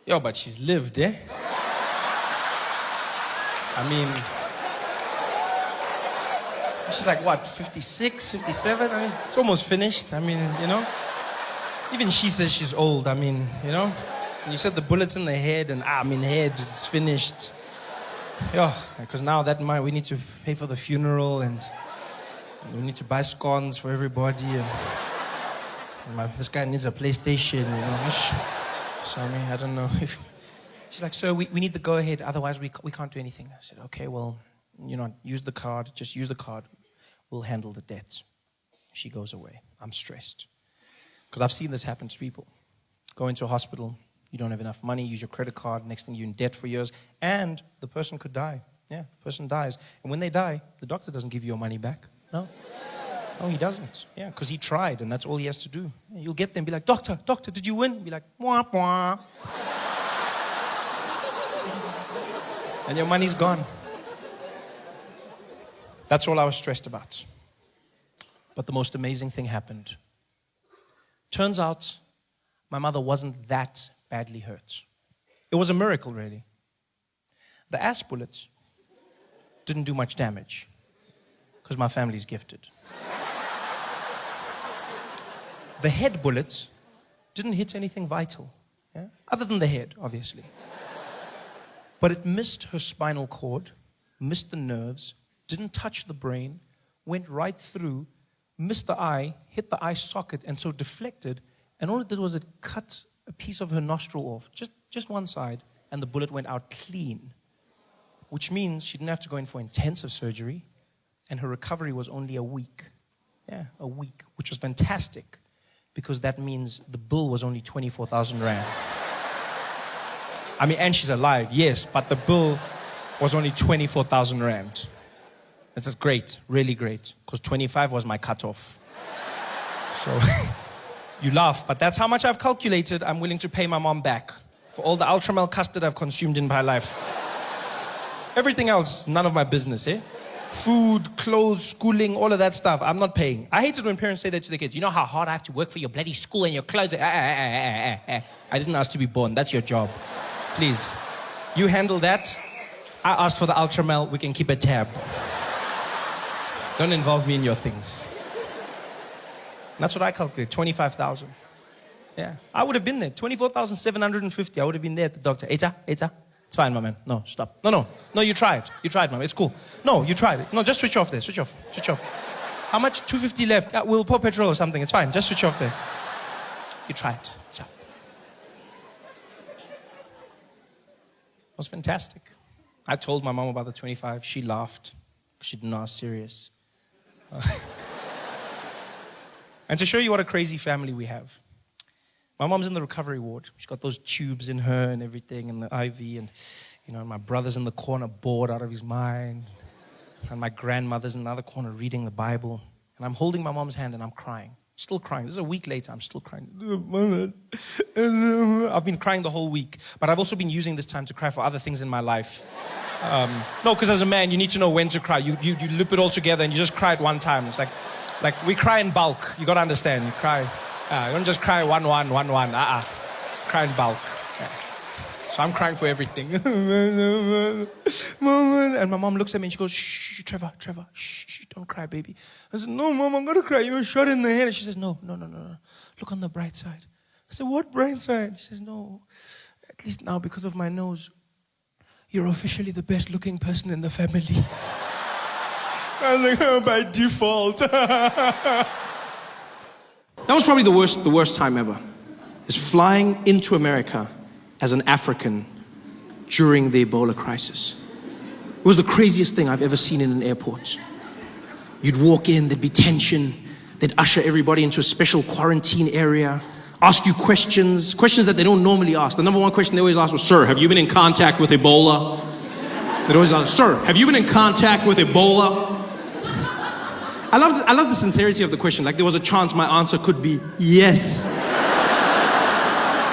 Yo, but she's lived, eh? I mean, she's like, what, 56, 57? I mean, it's almost finished. I mean, you know? Even she says she's old. I mean, you know? You said the bullets in the head, and head, it's finished. Yeah, because now we need to pay for the funeral, and we need to buy scones for everybody, and this guy needs a PlayStation, you know? So, I mean, I don't know if... She's like, sir, we need the go-ahead, otherwise we can't do anything. I said, okay, well, use the card, just use the card. We'll handle the debts. She goes away. I'm stressed. Because I've seen this happen to people. Go into a hospital, you don't have enough money, use your credit card, next thing you're in debt for years, and the person could die. Yeah, the person dies. And when they die, the doctor doesn't give you your money back. No. No, he doesn't. Yeah, because he tried, and that's all he has to do. You'll get there and be like, doctor, did you win? Be like, wah, wah. And your money's gone. That's all I was stressed about. But the most amazing thing happened. Turns out, my mother wasn't that badly hurt. It was a miracle, really. The ass bullets didn't do much damage, because my family's gifted. The head bullets didn't hit anything vital, yeah? Other than the head, obviously. But it missed her spinal cord, missed the nerves, didn't touch the brain, went right through, missed the eye, hit the eye socket, and so deflected, and all it did was it cut a piece of her nostril off, just one side, and the bullet went out clean. Which means she didn't have to go in for intensive surgery, and her recovery was only a week. Yeah, a week, which was fantastic. Because that means the bill was only 24,000 Rand. I mean, and she's alive, yes, but the bill was only 24,000 Rand. This is great, really great, because 25 was my cutoff. So, you laugh, but that's how much I've calculated I'm willing to pay my mom back for all the ultramel custard I've consumed in my life. Everything else, none of my business, eh? Food, clothes, schooling, all of that stuff, I'm not paying. I hate it when parents say that to their kids. You know how hard I have to work for your bloody school and your clothes? I didn't ask to be born. That's your job. Please. You handle that. I asked for the ultramel. We can keep a tab. Don't involve me in your things. That's what I calculate, 25,000. Yeah. I would have been there. 24,750. I would have been there at the doctor. Eta. It's fine, my man. No, stop. No, you tried. You tried, mom. It's cool. No, you tried it. No, just switch off there. Switch off. How much? 250 left. We'll pour petrol or something. It's fine. Just switch off there. You try it. Yeah. It was fantastic. I told my mom about the 25. She laughed. She didn't know I was serious. And to show you what a crazy family we have, my mom's in the recovery ward. She's got those tubes in her and everything, and the IV, and my brother's in the corner bored out of his mind, and my grandmother's in the other corner reading the Bible, and I'm holding my mom's hand and I'm crying. Still crying. This is a week later, I'm still crying. I've been crying the whole week, but I've also been using this time to cry for other things in my life. No, because as a man, you need to know when to cry. You loop it all together and you just cry at one time. It's like we cry in bulk. You got to understand. You cry. You don't just cry one. Cry in bulk. Yeah. So I'm crying for everything. And my mom looks at me and she goes, shh, Trevor, shh, don't cry, baby. I said, no, Mom, I'm going to cry. You were shot in the head. And she says, no. Look on the bright side. I said, what bright side? She says, no, at least now because of my nose, you're officially the best looking person in the family. I was like, oh, by default. That was probably the worst time ever. Is flying into America as an African during the Ebola crisis. It was the craziest thing I've ever seen in an airport. You'd walk in, there'd be tension, they'd usher everybody into a special quarantine area, ask you questions that they don't normally ask. The number one question they always ask was, sir, have you been in contact with Ebola? They'd always ask, sir, have you been in contact with Ebola? I love the sincerity of the question. Like there was a chance my answer could be yes.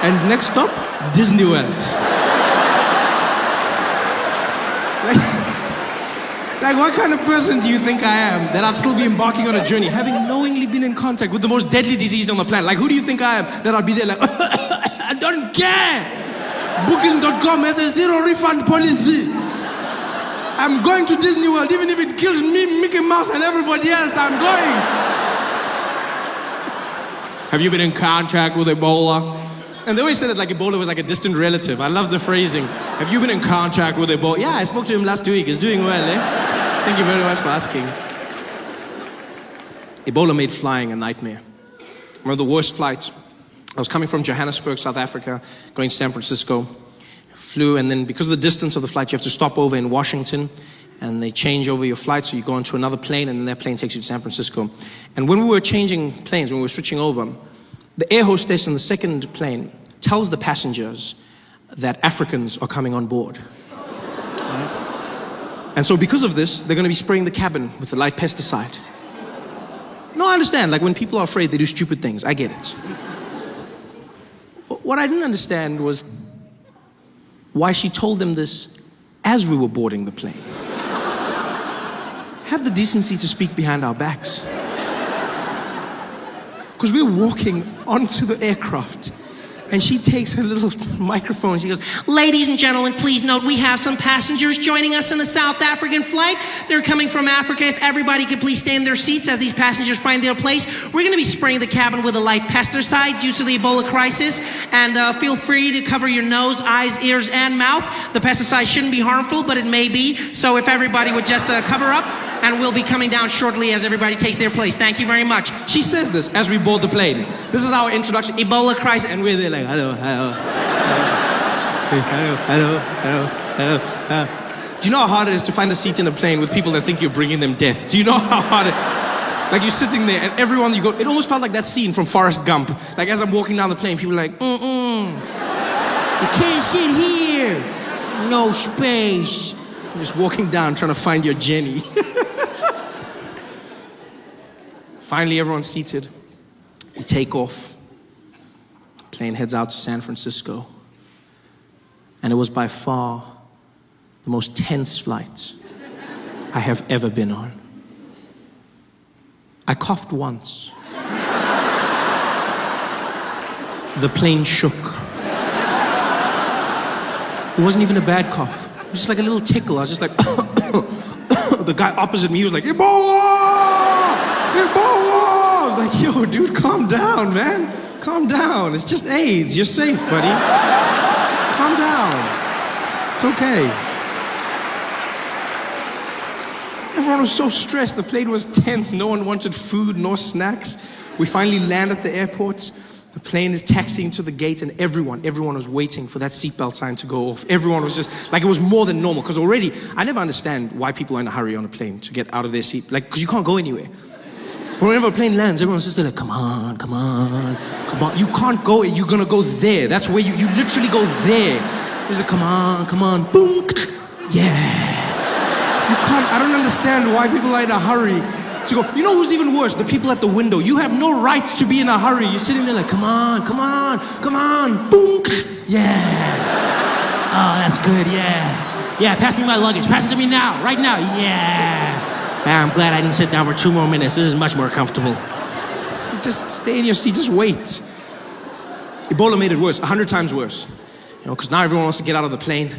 And next stop, Disney World. Like what kind of person do you think I am that I'd still be embarking on a journey, having knowingly been in contact with the most deadly disease on the planet? Like who do you think I am that I'd be there like, I don't care. Booking.com has a zero refund policy. I'm going to Disney World, even if it kills me, Mickey Mouse, and everybody else, I'm going. Have you been in contact with Ebola? And they always said it like Ebola was like a distant relative. I love the phrasing. Have you been in contact with Ebola? Yeah, I spoke to him last week. He's doing well, eh? Thank you very much for asking. Ebola made flying a nightmare. One of the worst flights. I was coming from Johannesburg, South Africa, going to San Francisco. Flew, and then because of the distance of the flight, you have to stop over in Washington, and they change over your flight, so you go into another plane, and then that plane takes you to San Francisco. And when we were changing planes, when we were switching over, the air hostess in the second plane tells the passengers that Africans are coming on board. Right? And so because of this, they're going to be spraying the cabin with the light pesticide. No, I understand. Like when people are afraid, they do stupid things. I get it. What I didn't understand was why she told them this as we were boarding the plane. Have the decency to speak behind our backs. Because we were walking onto the aircraft, and she takes her little microphone, she goes, ladies and gentlemen, please note we have some passengers joining us in a South African flight. They're coming from Africa. If everybody could please stay in their seats as these passengers find their place. We're going to be spraying the cabin with a light pesticide due to the Ebola crisis. And feel free to cover your nose, eyes, ears, and mouth. The pesticide shouldn't be harmful, but it may be. So if everybody would just cover up, and we'll be coming down shortly as everybody takes their place. Thank you very much. She says this as we board the plane. This is our introduction. Ebola crisis. And we're there like, hello. Do you know how hard it is to find a seat in a plane with people that think you're bringing them death? Do you know how hard it is? Like you're sitting there and everyone you go, it almost felt like that scene from Forrest Gump. Like as I'm walking down the plane, people are like, you can't sit here. No space. You're just walking down trying to find your Jenny. Finally, everyone's seated. We take off. Plane heads out to San Francisco. And it was by far the most tense flight I have ever been on. I coughed once. The plane shook. It wasn't even a bad cough. It was just like a little tickle. I was just like, the guy opposite me was like, Ebola! Ebola! I was like, yo, dude, calm down, man. Calm down. It's just AIDS. You're safe, buddy. Calm down. It's okay. Everyone was so stressed. The plane was tense. No one wanted food nor snacks. We finally land at the airport. The The plane is taxiing to the gate, and everyone was waiting for that seatbelt sign to go off. Everyone was just, like, it was more than normal. Because already, I never understand why people are in a hurry on a plane to get out of their seat. Like, because you can't go anywhere. Whenever a plane lands, everyone's just like, come on, come on, come on. You can't go, you're gonna go there. That's where you literally go there. It's like, come on, boom, yeah. You can't, I don't understand why people are in a hurry to go. You know who's even worse? The people at the window. You have no right to be in a hurry. You're sitting there like, come on, boom, yeah. Oh, that's good, yeah. Yeah, pass me my luggage. Pass it to me now, right now, yeah. I'm glad I didn't sit down for 2 more minutes. This is much more comfortable. Just stay in your seat, just wait. Ebola made it worse, 100 times worse. You know, because now everyone wants to get out of the plane,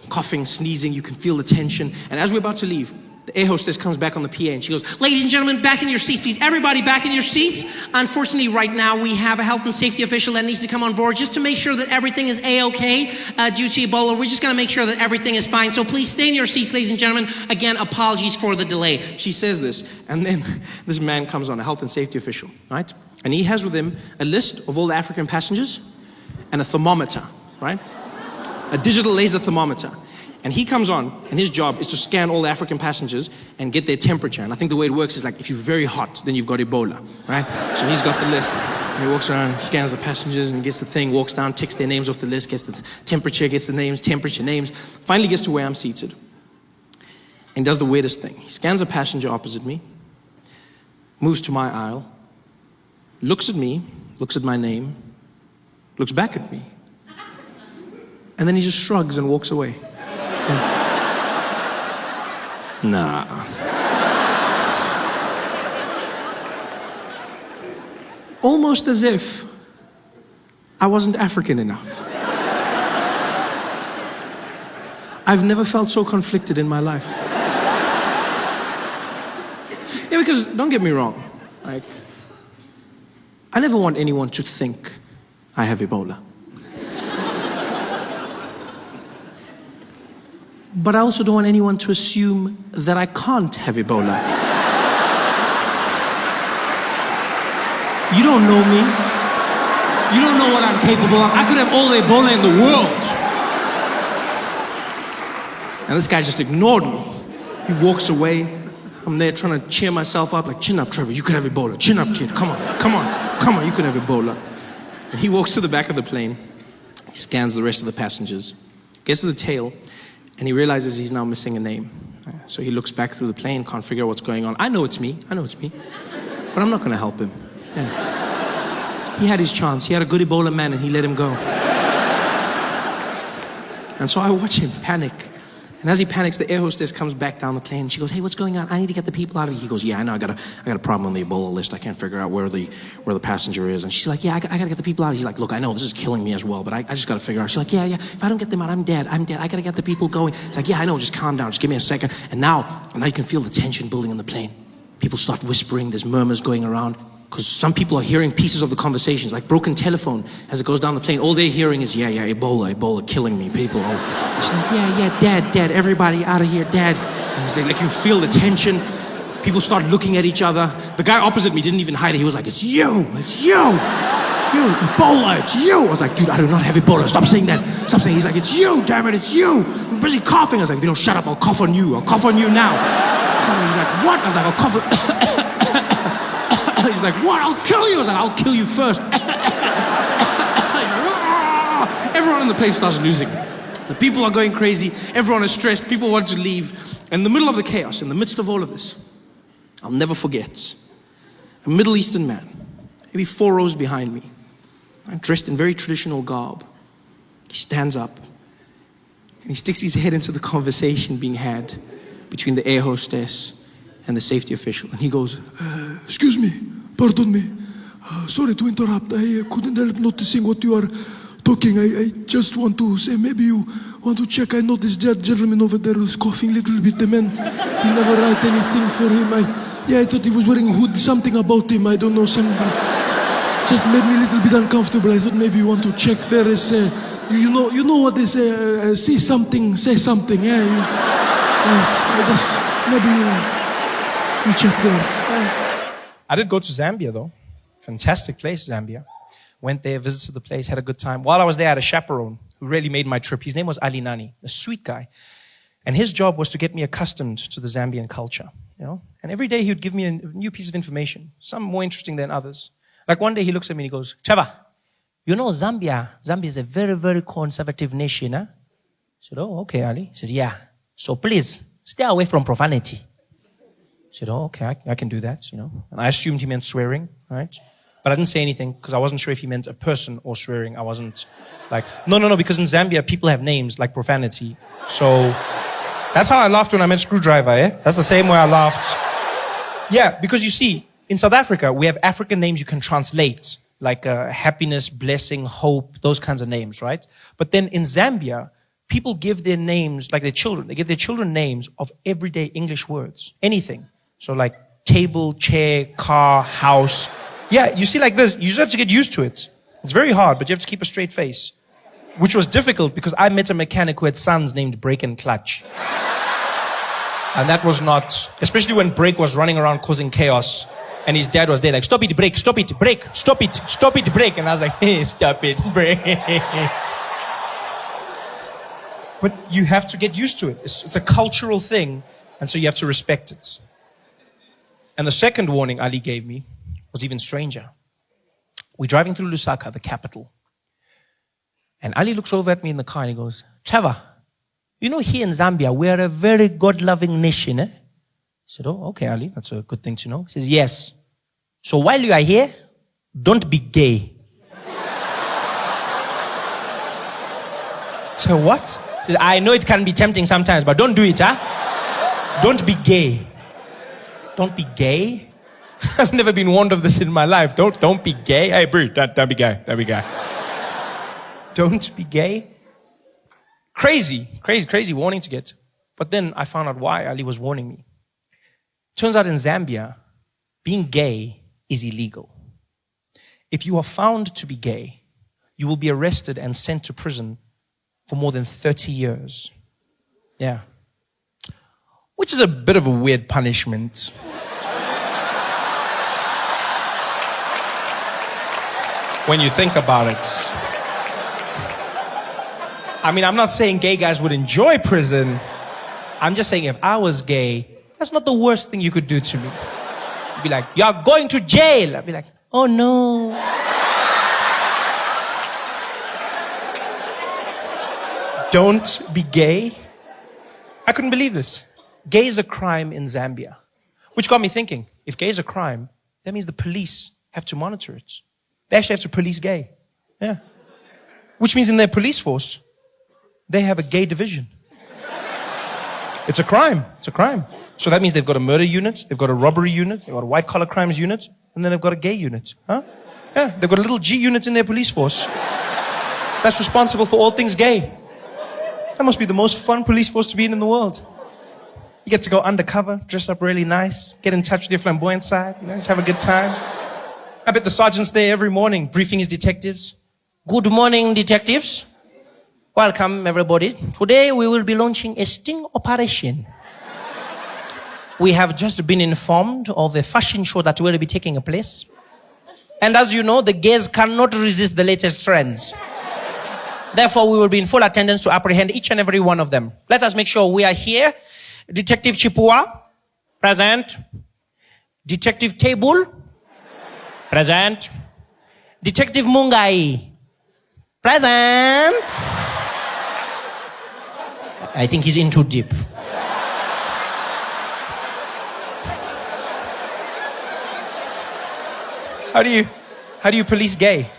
coughing, sneezing, you can feel the tension. And as we're about to leave, the air hostess comes back on the PA and she goes, ladies and gentlemen, back in your seats, please. Everybody back in your seats. Unfortunately, right now, we have a health and safety official that needs to come on board just to make sure that everything is A-okay due to Ebola. We're just going to make sure that everything is fine. So please stay in your seats, ladies and gentlemen. Again, apologies for the delay. She says this, and then this man comes on, a health and safety official, right? And he has with him a list of all the African passengers and a thermometer, right? A digital laser thermometer. And he comes on, and his job is to scan all the African passengers and get their temperature. And I think the way it works is like, if you're very hot, then you've got Ebola, right? So he's got the list. And he walks around, scans the passengers, and gets the thing, walks down, ticks their names off the list, gets the temperature, gets the names, temperature, names. Finally gets to where I'm seated. And does the weirdest thing. He scans a passenger opposite me, moves to my aisle, looks at me, looks at my name, looks back at me, and then he just shrugs and walks away. Nah. Almost as if I wasn't African enough. I've never felt so conflicted in my life. Yeah, because don't get me wrong, like, I never want anyone to think I have Ebola. But I also don't want anyone to assume that I can't have Ebola. You don't know me. You don't know what I'm capable of. I could have all the Ebola in the world. And this guy just ignored me. He walks away. I'm there trying to cheer myself up, like, chin up, Trevor, you could have Ebola. Chin up, kid, come on, you could have Ebola. And he walks to the back of the plane. He scans the rest of the passengers, gets to the tail, and he realizes he's now missing a name. So he looks back through the plane, can't figure out what's going on. I know it's me, but I'm not gonna help him. Yeah. He had his chance. He had a good Ebola man and he let him go. And so I watch him panic. And as he panics, the air hostess comes back down the plane and she goes, hey, what's going on? I need to get the people out of here. He goes, yeah, I know, I got a problem on the Ebola list. I can't figure out where the passenger is. And she's like, yeah, I gotta get the people out. He's like, look, I know this is killing me as well, but I just gotta figure out. She's like, yeah, if I don't get them out, I'm dead. I gotta get the people going. It's like, yeah, I know, just calm down, just give me a second. And now you can feel the tension building in the plane. People start whispering, there's murmurs going around. Because some people are hearing pieces of the conversations, like broken telephone as it goes down the plane. All they're hearing is, yeah, Ebola, killing me, people. She's like, yeah, dad, everybody out of here, dad. And it's like you feel the tension. People start looking at each other. The guy opposite me didn't even hide it. He was like, it's you, Ebola, it's you. I was like, dude, I do not have Ebola. Stop saying that. Stop saying. He's like, it's you, damn it, it's you. I'm busy coughing. I was like, if you don't shut up, I'll cough on you. I'll cough on you now. He's like, what? I was like, I'll cough on He's like, what? I'll kill you. I was like, I'll kill you first. He's like, everyone in the place starts losing. The people are going crazy. Everyone is stressed. People want to leave. In the middle of the chaos, in the midst of all of this, I'll never forget a Middle Eastern man, maybe 4 rows behind me, dressed in very traditional garb. He stands up and he sticks his head into the conversation being had between the air hostess and the safety official. And he goes, excuse me, pardon me. Sorry to interrupt. I couldn't help noticing what you are talking. I just want to say, maybe you want to check. I noticed that gentleman over there was coughing a little bit. The man, he never write anything for him. I thought he was wearing a hood. Something about him, I don't know, something. Just made me a little bit uncomfortable. I thought maybe you want to check. There is, you know what they say, say something, yeah. I just, maybe you check there. I did go to Zambia though. Fantastic place, Zambia. Went there, visited the place, had a good time. While I was there, I had a chaperone who really made my trip. His name was Ali Nani, a sweet guy. And his job was to get me accustomed to the Zambian culture, you know. And every day he would give me a new piece of information, some more interesting than others. Like one day he looks at me and he goes, Trevor, you know Zambia is a very, very conservative nation, huh? I said, oh, okay, Ali. He says, yeah. So please, stay away from profanity. I said, oh, okay, I can do that, you know. And I assumed he meant swearing, right? But I didn't say anything because I wasn't sure if he meant a person or swearing. I wasn't like, no, because in Zambia, people have names like profanity. So that's how I laughed when I met Screwdriver, eh? That's the same way I laughed. Yeah, because you see, in South Africa, we have African names you can translate, like happiness, blessing, hope, those kinds of names, right? But then in Zambia, people give their names, like their children, they give their children names of everyday English words, anything. So like table, chair, car, house. Yeah, you see like this, you just have to get used to it. It's very hard, but you have to keep a straight face. Which was difficult because I met a mechanic who had sons named Brake and Clutch. And that was not, especially when Brake was running around causing chaos. And his dad was there like, stop it, brake, stop it, brake, stop it, brake. And I was like, hey, stop it, brake. But you have to get used to it. It's a cultural thing, and so you have to respect it. And the second warning Ali gave me was even stranger. We're driving through Lusaka, the capital. And Ali looks over at me in the car and he goes, Trevor, you know here in Zambia, we are a very God-loving nation, eh? I said, oh, okay, Ali, that's a good thing to know. He says, yes. So while you are here, don't be gay. So what? He says, I know it can be tempting sometimes, but don't do it, huh? Don't be gay. Don't be gay? I've never been warned of this in my life. Don't be gay. Hey, bro, don't be gay. Don't be gay. Don't be gay. Crazy warning to get. But then I found out why Ali was warning me. Turns out in Zambia, being gay is illegal. If you are found to be gay, you will be arrested and sent to prison for more than 30 years. Yeah. Which is a bit of a weird punishment. When you think about it. I mean, I'm not saying gay guys would enjoy prison. I'm just saying if I was gay, that's not the worst thing you could do to me. You'd be like, you're going to jail. I'd be like, oh no. Don't be gay. I couldn't believe this. Gay is a crime in Zambia. Which got me thinking, if gay is a crime, that means the police have to monitor it. They actually have to police gay. Yeah. Which means in their police force, they have a gay division. It's a crime. It's a crime. So that means they've got a murder unit, they've got a robbery unit, they've got a white-collar crimes unit, and then they've got a gay unit. Huh? Yeah, they've got a little G unit in their police force that's responsible for all things gay. That must be the most fun police force to be in the world. You get to go undercover, dress up really nice, get in touch with your flamboyant side, just have a good time. I bet the sergeant's there every morning briefing his detectives. Good morning, detectives. Welcome, everybody. Today we will be launching a sting operation. We have just been informed of a fashion show that will be taking place. And as you know, the gays cannot resist the latest trends. Therefore, we will be in full attendance to apprehend each and every one of them. Let us make sure we are here. Detective Chipua, present. Detective Table, present. Detective Mungai, present. I think he's in too deep. How do you police gay?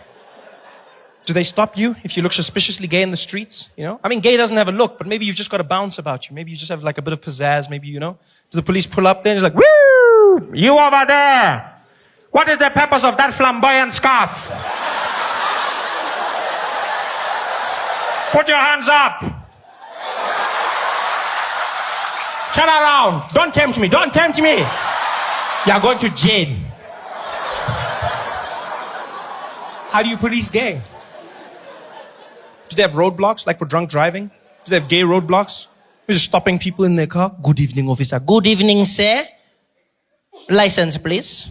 Do they stop you if you look suspiciously gay in the streets? I mean, gay doesn't have a look, but maybe you've just got a bounce about you. Maybe you just have like a bit of pizzazz. Maybe, do the police pull up there and it's like, woo! You over there! What is the purpose of that flamboyant scarf? Put your hands up! Turn around! Don't tempt me! Don't tempt me! You are going to jail. How do you police gay? Do they have roadblocks, like for drunk driving? Do they have gay roadblocks? They're just stopping people in their car. Good evening, officer. Good evening, sir. License, please.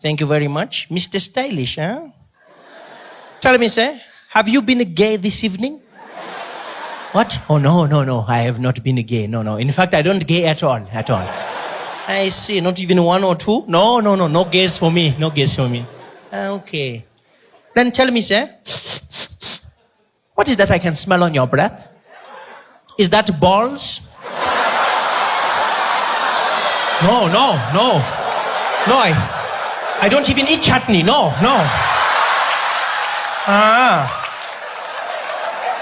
Thank you very much. Mr. Stylish, huh? Tell me, sir, have you been gay this evening? What? Oh, no. I have not been gay. No. In fact, I don't gay at all. I see. Not even one or two? No. No gays for me. No gays for me. Okay. Then tell me, sir, what is that I can smell on your breath? Is that balls? No. I don't even eat chutney. No.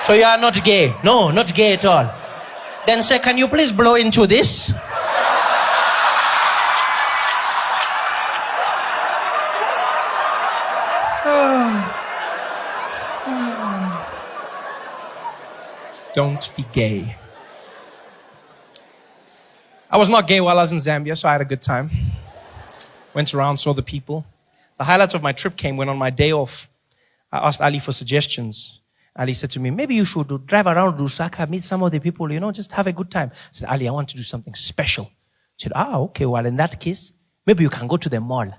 So you are not gay? No, not gay at all. Then sir, can you please blow into this? Don't be gay. I was not gay while I was in Zambia, so I had a good time. Went around, saw the people. The highlights of my trip came when on my day off, I asked Ali for suggestions. Ali said to me, maybe you should drive around Lusaka, meet some of the people, just have a good time. I said, Ali, I want to do something special. He said, okay, well, in that case, maybe you can go to the mall.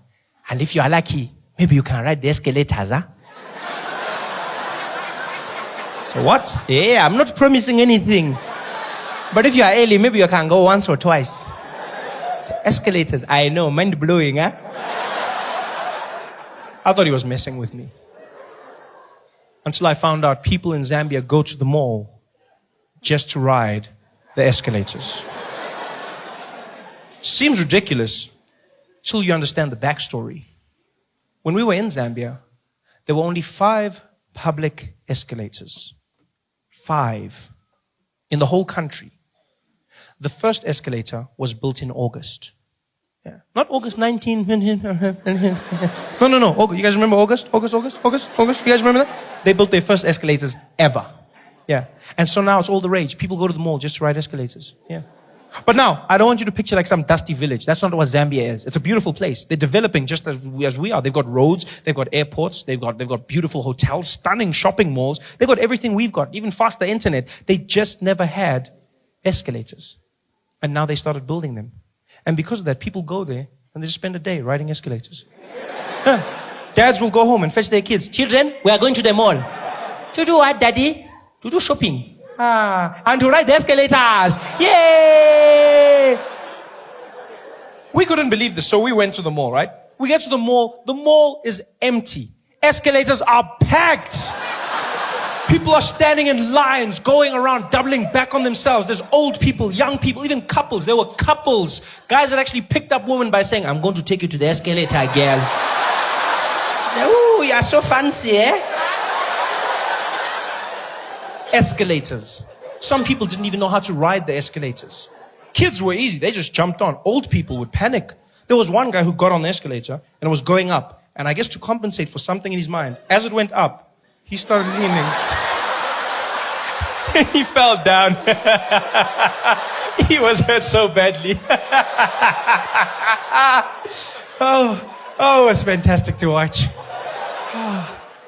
And if you are lucky, maybe you can ride the escalators, huh? So what? Yeah, I'm not promising anything. But if you are early, maybe you can go once or twice. So escalators, I know, mind-blowing, huh? I thought he was messing with me. Until I found out people in Zambia go to the mall just to ride the escalators. Seems ridiculous till you understand the backstory. When we were in Zambia, there were only 5 public escalators. 5 in the whole country. The first escalator was built in August. Yeah. Not August 19. No. You guys remember August? August? You guys remember that? They built their first escalators ever. Yeah. And so now it's all the rage. People go to the mall just to ride escalators. Yeah. But now, I don't want you to picture like some dusty village. That's not what Zambia is. It's a beautiful place. They're developing just as we are. They've got roads, they've got airports, they've got beautiful hotels, stunning shopping malls. They've got everything we've got, even faster internet. They just never had escalators. And now they started building them. And because of that, people go there and they just spend a day riding escalators. Dads will go home and fetch their kids. Children, we are going to the mall. To do what, daddy? To do shopping. And to ride the escalators. Yay! We couldn't believe this, so we went to the mall, right? We get to the mall. The mall is empty. Escalators are packed. People are standing in lines, going around, doubling back on themselves. There's old people, young people, even couples. There were couples. Guys that actually picked up women by saying, I'm going to take you to the escalator, girl. Ooh, you're so fancy, eh? Escalators. Some people didn't even know how to ride the escalators. Kids were easy. They just jumped on. Old people would panic. There was one guy who got on the escalator and it was going up. And I guess to compensate for something in his mind, as it went up, he started leaning. He fell down. He was hurt so badly. Oh, it was fantastic to watch.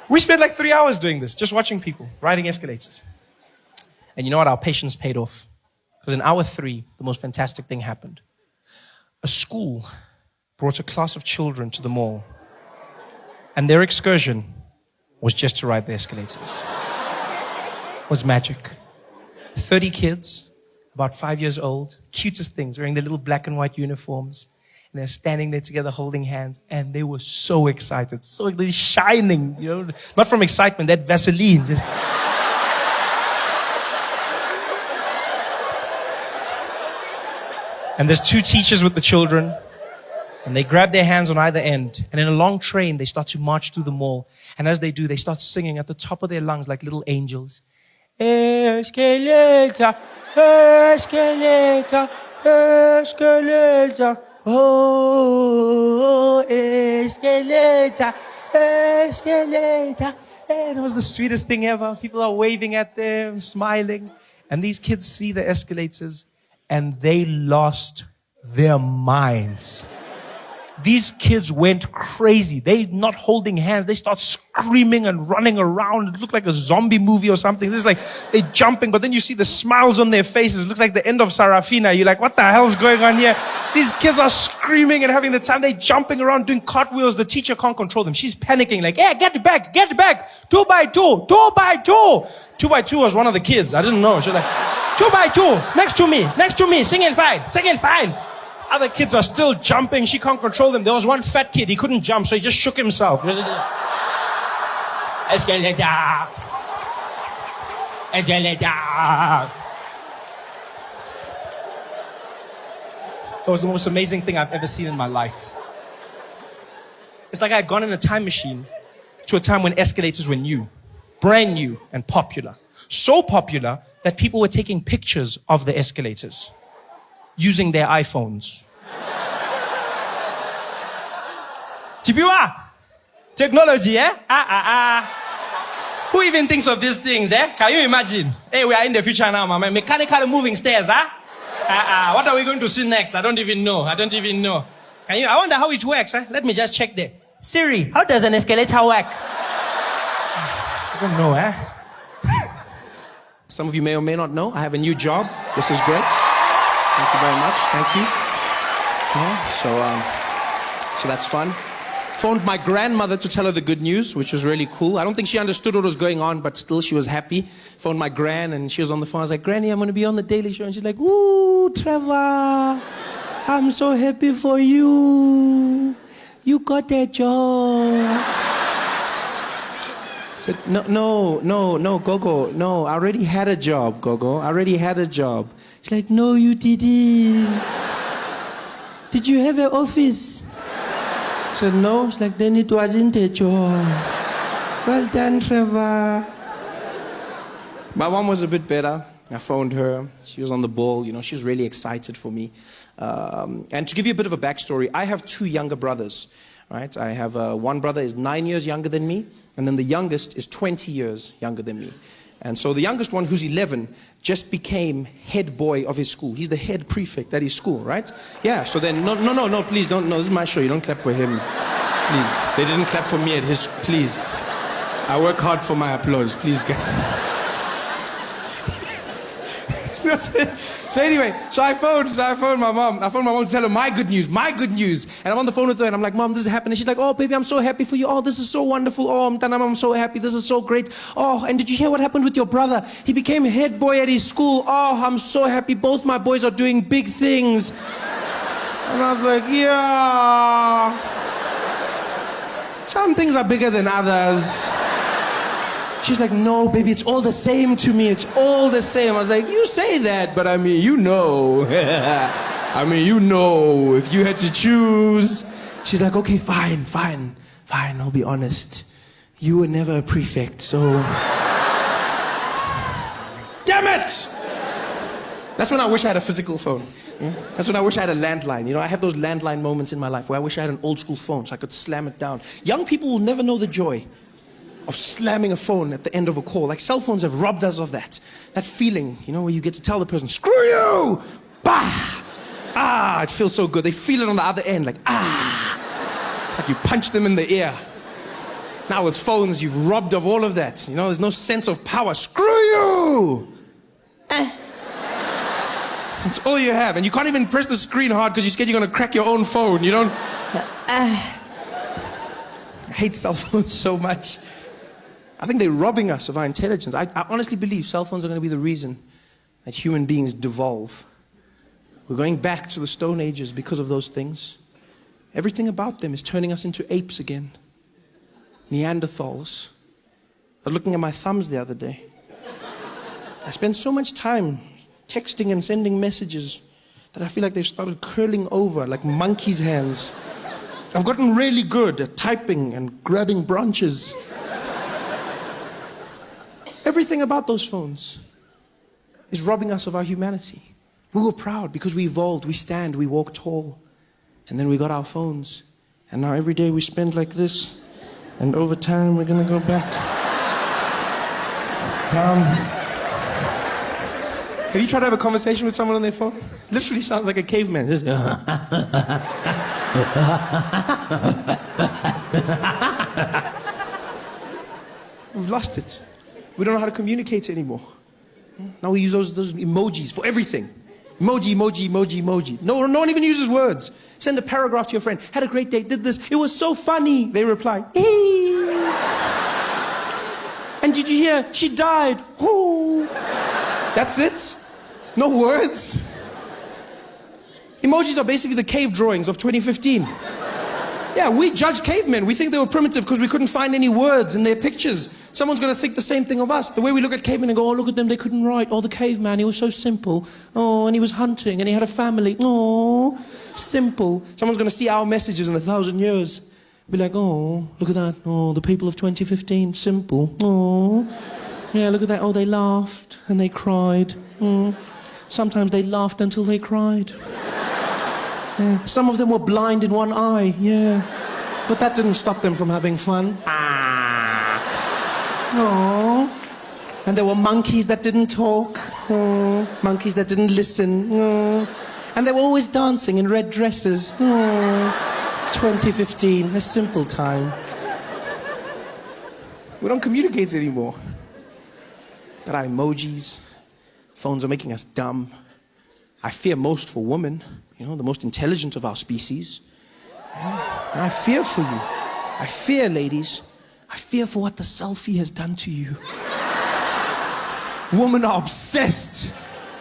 We spent like 3 hours doing this, just watching people riding escalators. And you know what? Our patience paid off. Because in hour 3, the most fantastic thing happened. A school brought a class of children to the mall. And their excursion was just to ride the escalators. It was magic. 30 kids, about 5 years old, cutest things, wearing their little black and white uniforms. And they're standing there together holding hands. And they were so excited, so they're shining, not from excitement, that Vaseline. And there's 2 teachers with the children. And they grab their hands on either end. And in a long train, they start to march through the mall. And as they do, they start singing at the top of their lungs like little angels. Escalator, escalator, escalator. Oh, escalator, escalator. And it was the sweetest thing ever. People are waving at them, smiling. And these kids see the escalators and they lost their minds. These kids went crazy. They not holding hands. They start screaming and running around. It looked like a zombie movie or something. It's like they're jumping, but then you see the smiles on their faces. It looks like the end of Sarafina. You're like, what the hell's going on here? These kids are screaming and having the time. They're jumping around, doing cartwheels. The teacher can't control them. She's panicking like, hey, get back. 2 by 2, 2 by 2. 2 by 2 was one of the kids. I didn't know. She was like, 2 by 2, next to me, single file. Other kids are still jumping. She can't control them. There was one fat kid. He couldn't jump, so he just shook himself. Escalator. It was the most amazing thing I've ever seen in my life. It's like I had gone in a time machine to a time when escalators were new, brand new and popular. So popular that people were taking pictures of the escalators using their iPhones. Chipiwa! Technology, eh? Who even thinks of these things, eh? Can you imagine? Hey, we are in the future now, man. Mechanical moving stairs, huh? What are we going to see next? I don't even know. I wonder how it works, eh? Let me just check there. Siri, how does an escalator work? I don't know, eh? Some of you may or may not know, I have a new job. This is great. Thank you very much. Thank you. Yeah, so that's fun. Phoned my grandmother to tell her the good news, which was really cool. I don't think she understood what was going on, but still she was happy. Phoned my gran, and she was on the phone. I was like, Granny, I'm going to be on the Daily Show. And she's like, ooh, Trevor, I'm so happy for you. You got that job. I said, no, Gogo. No, I already had a job, Gogo. I already had a job. She's like, no, you didn't. Did you have an office? I said, no. She's like, then it wasn't a job. Well done, Trevor. My mom was a bit better. I phoned her. She was on the ball. You know, she was really excited for me. And to give you a bit of a backstory, I have 2 younger brothers. Right? I have one brother is 9 years younger than me, and then the youngest is 20 years younger than me. And so the youngest one, who's 11, just became head boy of his school. He's the head prefect at his school, right? Yeah, so then, no, please don't, no, this is my show. You don't clap for him, please. They didn't clap for me at his, please. I work hard for my applause, please, guys. So anyway, so I phoned my mom. I phoned my mom to tell her my good news. And I'm on the phone with her, and I'm like, Mom, this is happening. She's like, oh, baby, I'm so happy for you. Oh, this is so wonderful. Oh, I'm so happy. This is so great. Oh, and did you hear what happened with your brother? He became head boy at his school. Oh, I'm so happy. Both my boys are doing big things. And I was like, yeah. Some things are bigger than others. She's like, no, baby, it's all the same to me. It's all the same. I was like, you say that, but I mean, you know. If you had to choose. She's like, okay, fine, I'll be honest. You were never a prefect, so... Damn it! That's when I wish I had a physical phone. Yeah? That's when I wish I had a landline. You know, I have those landline moments in my life where I wish I had an old school phone so I could slam it down. Young people will never know the joy of slamming a phone at the end of a call. Like, cell phones have robbed us of that. That feeling, you know, where you get to tell the person, screw you! Bah! Ah, it feels so good. They feel it on the other end, like, ah! It's like you punch them in the ear. Now with phones, you've robbed of all of that. You know, there's no sense of power. Screw you! That's all you have. And you can't even press the screen hard because you're scared you're going to crack your own phone. You don't... I hate cell phones so much. I think they're robbing us of our intelligence. I honestly believe cell phones are going to be the reason that human beings devolve. We're going back to the Stone Ages because of those things. Everything about them is turning us into apes again. Neanderthals. I was looking at my thumbs the other day. I spend so much time texting and sending messages that I feel like they've started curling over like monkey's hands. I've gotten really good at typing and grabbing branches. Everything about those phones is robbing us of our humanity. We were proud because we evolved, we stand, we walk tall. And then we got our phones. And now every day we spend like this. And over time we're going to go back down. Have you tried to have a conversation with someone on their phone? Literally sounds like a caveman. We've lost it. We don't know how to communicate anymore. Now we use those emojis for everything. Emoji, emoji, emoji, emoji. No one even uses words. Send a paragraph to your friend. Had a great day, did this. It was so funny. They reply, "Hey." And did you hear? She died. Ooh. That's it. No words. Emojis are basically the cave drawings of 2015. Yeah, we judge cavemen. We think they were primitive because we couldn't find any words in their pictures. Someone's going to think the same thing of us. The way we look at cavemen and go, oh, look at them, they couldn't write. Oh, the caveman, he was so simple. Oh, and he was hunting and he had a family. Oh, simple. Someone's going to see our messages in 1,000 years. Be like, oh, look at that. Oh, the people of 2015, simple. Oh, yeah, look at that. Oh, they laughed and they cried. Oh. Sometimes they laughed until they cried. Yeah. Some of them were blind in one eye, yeah. But that didn't stop them from having fun. Oh. And there were monkeys that didn't talk. Oh. Monkeys that didn't listen. Oh. And they were always dancing in red dresses. Oh. 2015, a simple time. We don't communicate anymore. But our emojis, phones are making us dumb. I fear most for women. You know, the most intelligent of our species. Yeah. And I fear for you. I fear, ladies. I fear for what the selfie has done to you. Women are obsessed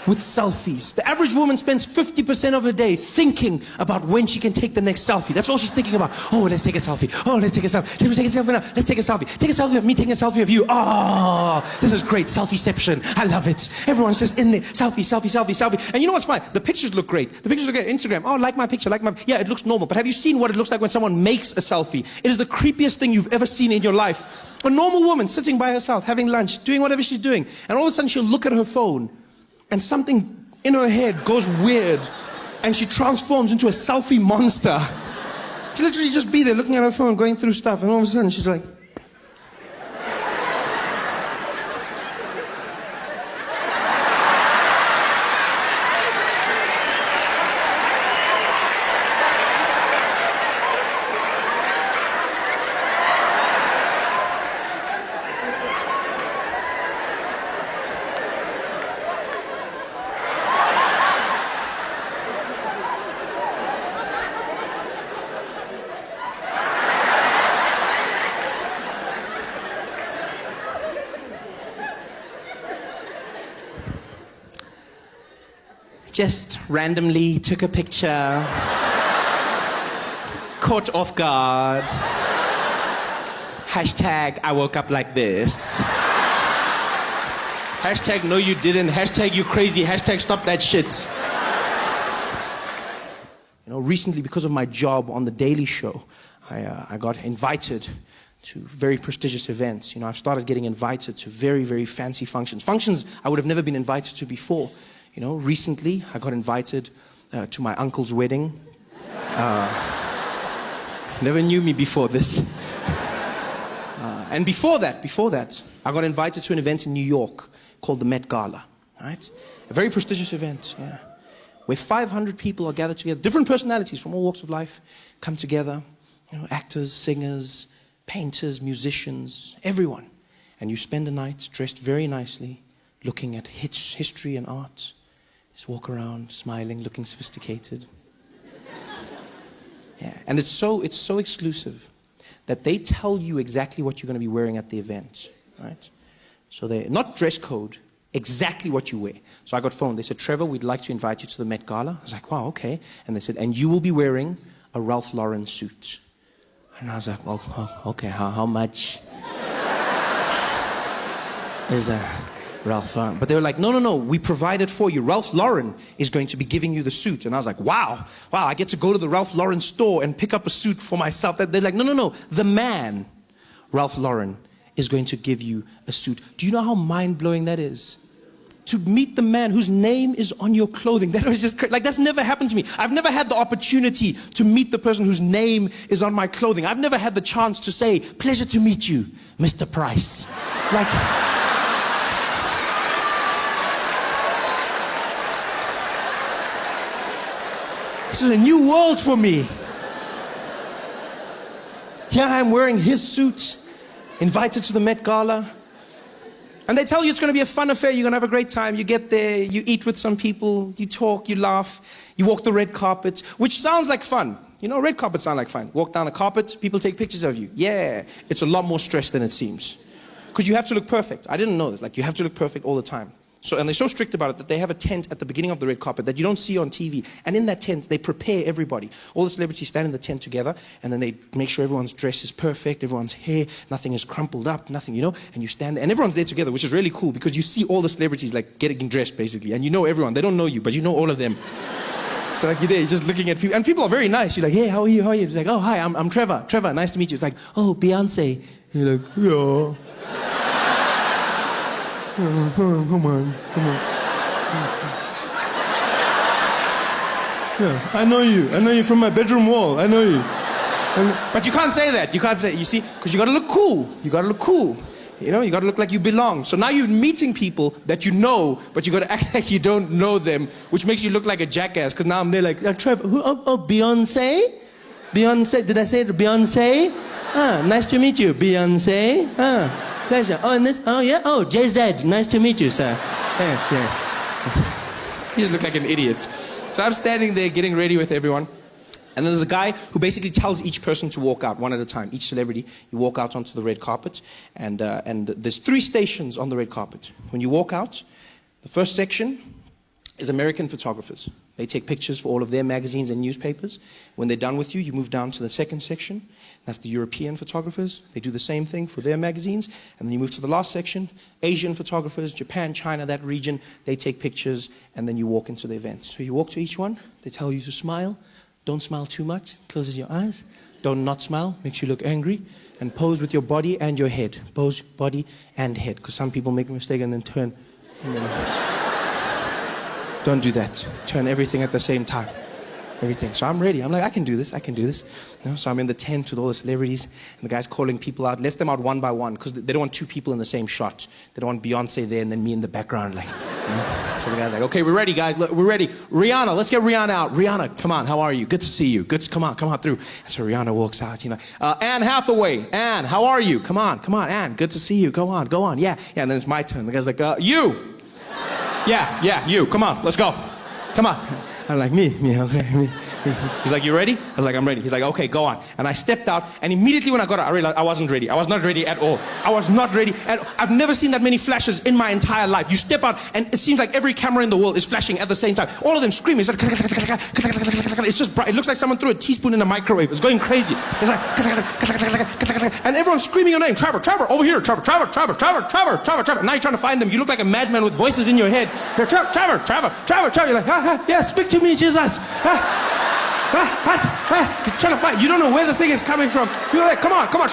with selfies. The average woman spends 50% of her day thinking about when she can take the next selfie. That's all she's thinking about. Oh, let's take a selfie. Oh, let's take a selfie. Let me take a selfie now. Let's take a selfie. Take a selfie of me taking a selfie of you. Oh, this is great. Selfieception. I love it. Everyone's just in there. Selfie, selfie, selfie, selfie. And you know what's fine? The pictures look great. The pictures look great. Instagram. Oh, like my picture, like my... Yeah, it looks normal. But have you seen what it looks like when someone makes a selfie? It is the creepiest thing you've ever seen in your life. A normal woman sitting by herself, having lunch, doing whatever she's doing. And all of a sudden she'll look at her phone and something in her head goes weird and she transforms into a selfie monster. She literally just be there looking at her phone, going through stuff, and all of a sudden she's like... Just randomly took a picture. Caught off guard. Hashtag I woke up like this. Hashtag no you didn't. Hashtag you crazy. Hashtag stop that shit. You know, recently because of my job on The Daily Show, I got invited to very prestigious events. You know, I've started getting invited to very, very fancy functions. Functions I would have never been invited to before. You know, recently I got invited to my uncle's wedding. Never knew me before this. And before that, I got invited to an event in New York called the Met Gala, right? A very prestigious event, yeah, where 500 people are gathered together, different personalities from all walks of life come together, you know, actors, singers, painters, musicians, everyone. And you spend a night dressed very nicely, looking at history and art. Just walk around, smiling, looking sophisticated. Yeah, and it's so exclusive that they tell you exactly what you're going to be wearing at the event, right? So they're not dress code, exactly what you wear. So I got phoned. They said, Trevor, we'd like to invite you to the Met Gala. I was like, wow, okay. And they said, and you will be wearing a Ralph Lauren suit. And I was like, well, okay, how much is that? Ralph Lauren. But they were like, no, we provide it for you. Ralph Lauren is going to be giving you the suit. And I was like, wow, I get to go to the Ralph Lauren store and pick up a suit for myself. They're like, no, the man, Ralph Lauren, is going to give you a suit. Do you know how mind-blowing that is? To meet the man whose name is on your clothing. That was just crazy. Like, that's never happened to me. I've never had the opportunity to meet the person whose name is on my clothing. I've never had the chance to say, pleasure to meet you, Mr. Price. Like... This is a new world for me. Here I am wearing his suit, invited to the Met Gala. And they tell you it's going to be a fun affair, you're going to have a great time. You get there, you eat with some people, you talk, you laugh, you walk the red carpet, which sounds like fun. You know, red carpets sound like fun. Walk down a carpet, people take pictures of you. Yeah, it's a lot more stress than it seems. Because you have to look perfect. I didn't know this. Like, you have to look perfect all the time. So, and they're so strict about it that they have a tent at the beginning of the red carpet that you don't see on TV. And in that tent, they prepare everybody. All the celebrities stand in the tent together, and then they make sure everyone's dress is perfect, everyone's hair, nothing is crumpled up, nothing, you know, and you stand there, and everyone's there together, which is really cool because you see all the celebrities like getting dressed basically, and you know everyone. They don't know you, but you know all of them. So like you're there, you're just looking at people, and people are very nice. You're like, hey, how are you? How are you? It's like, oh, hi, I'm Trevor. Trevor, nice to meet you. It's like, oh, Beyonce. You're like, yeah. Come on. Yeah, I know you from my bedroom wall. I know you. But you can't say that. You can't say, you see, because you got to look cool. You got to look cool. You know, you got to look like you belong. So now you're meeting people that you know, but you got to act like you don't know them, which makes you look like a jackass. Because now I'm there like, Trevor, who? Oh, Beyonce? Beyonce? Did I say it? Beyonce? Ah, nice to meet you, Beyonce. Ah. Pleasure. Oh, and this, oh yeah, oh, JZ, nice to meet you, sir. Yes. You just look like an idiot. So I'm standing there getting ready with everyone, and then there's a guy who basically tells each person to walk out one at a time. Each celebrity, you walk out onto the red carpet, and there's 3 stations on the red carpet. When you walk out, the first section is American photographers. They take pictures for all of their magazines and newspapers. When they're done with you, you move down to the second section. That's the European photographers. They do the same thing for their magazines. And then you move to the last section, Asian photographers, Japan, China, that region. They take pictures, and then you walk into the event. So you walk to each one. They tell you to smile. Don't smile too much. Closes your eyes. Don't not smile. Makes you look angry. And pose with your body and your head. Pose body and head. Because some people make a mistake and then turn. Don't do that. Turn everything at the same time. Everything. So I'm ready. I'm like, I can do this. You know, so I'm in the tent with all the celebrities, and the guy's calling people out, lets them out one by one, because they don't want 2 people in the same shot. They don't want Beyonce there and then me in the background, like, you know? So the guy's like, okay, we're ready, guys. Look, we're ready. Rihanna, let's get Rihanna out. Rihanna, come on. How are you? Good to see you. Come on through. And so Rihanna walks out, you know. Anne Hathaway. Anne, how are you? Come on, Anne. Good to see you. Go on. Yeah. And then it's my turn. The guy's like, you. Yeah, you. Come on, let's go. Come on. I'm like, me, okay, me. He's like, you ready? I was like, I'm ready. He's like, okay, go on. And I stepped out, and immediately when I got out, I realized I wasn't ready. I was not ready at all. I was not ready. And I've never seen that many flashes in my entire life. You step out, and it seems like every camera in the world is flashing at the same time. All of them screaming. It's like, it's just bright. It looks like someone threw a teaspoon in a microwave. It's going crazy. It's like, and everyone's screaming your name. Trevor, over here. Trevor. Now you're trying to find them. You look like a madman with voices in your head. You're Trevor. You're like, yeah, speak to me, Jesus. You're trying to fight. You don't know where the thing is coming from. You're like, come on, Trevor.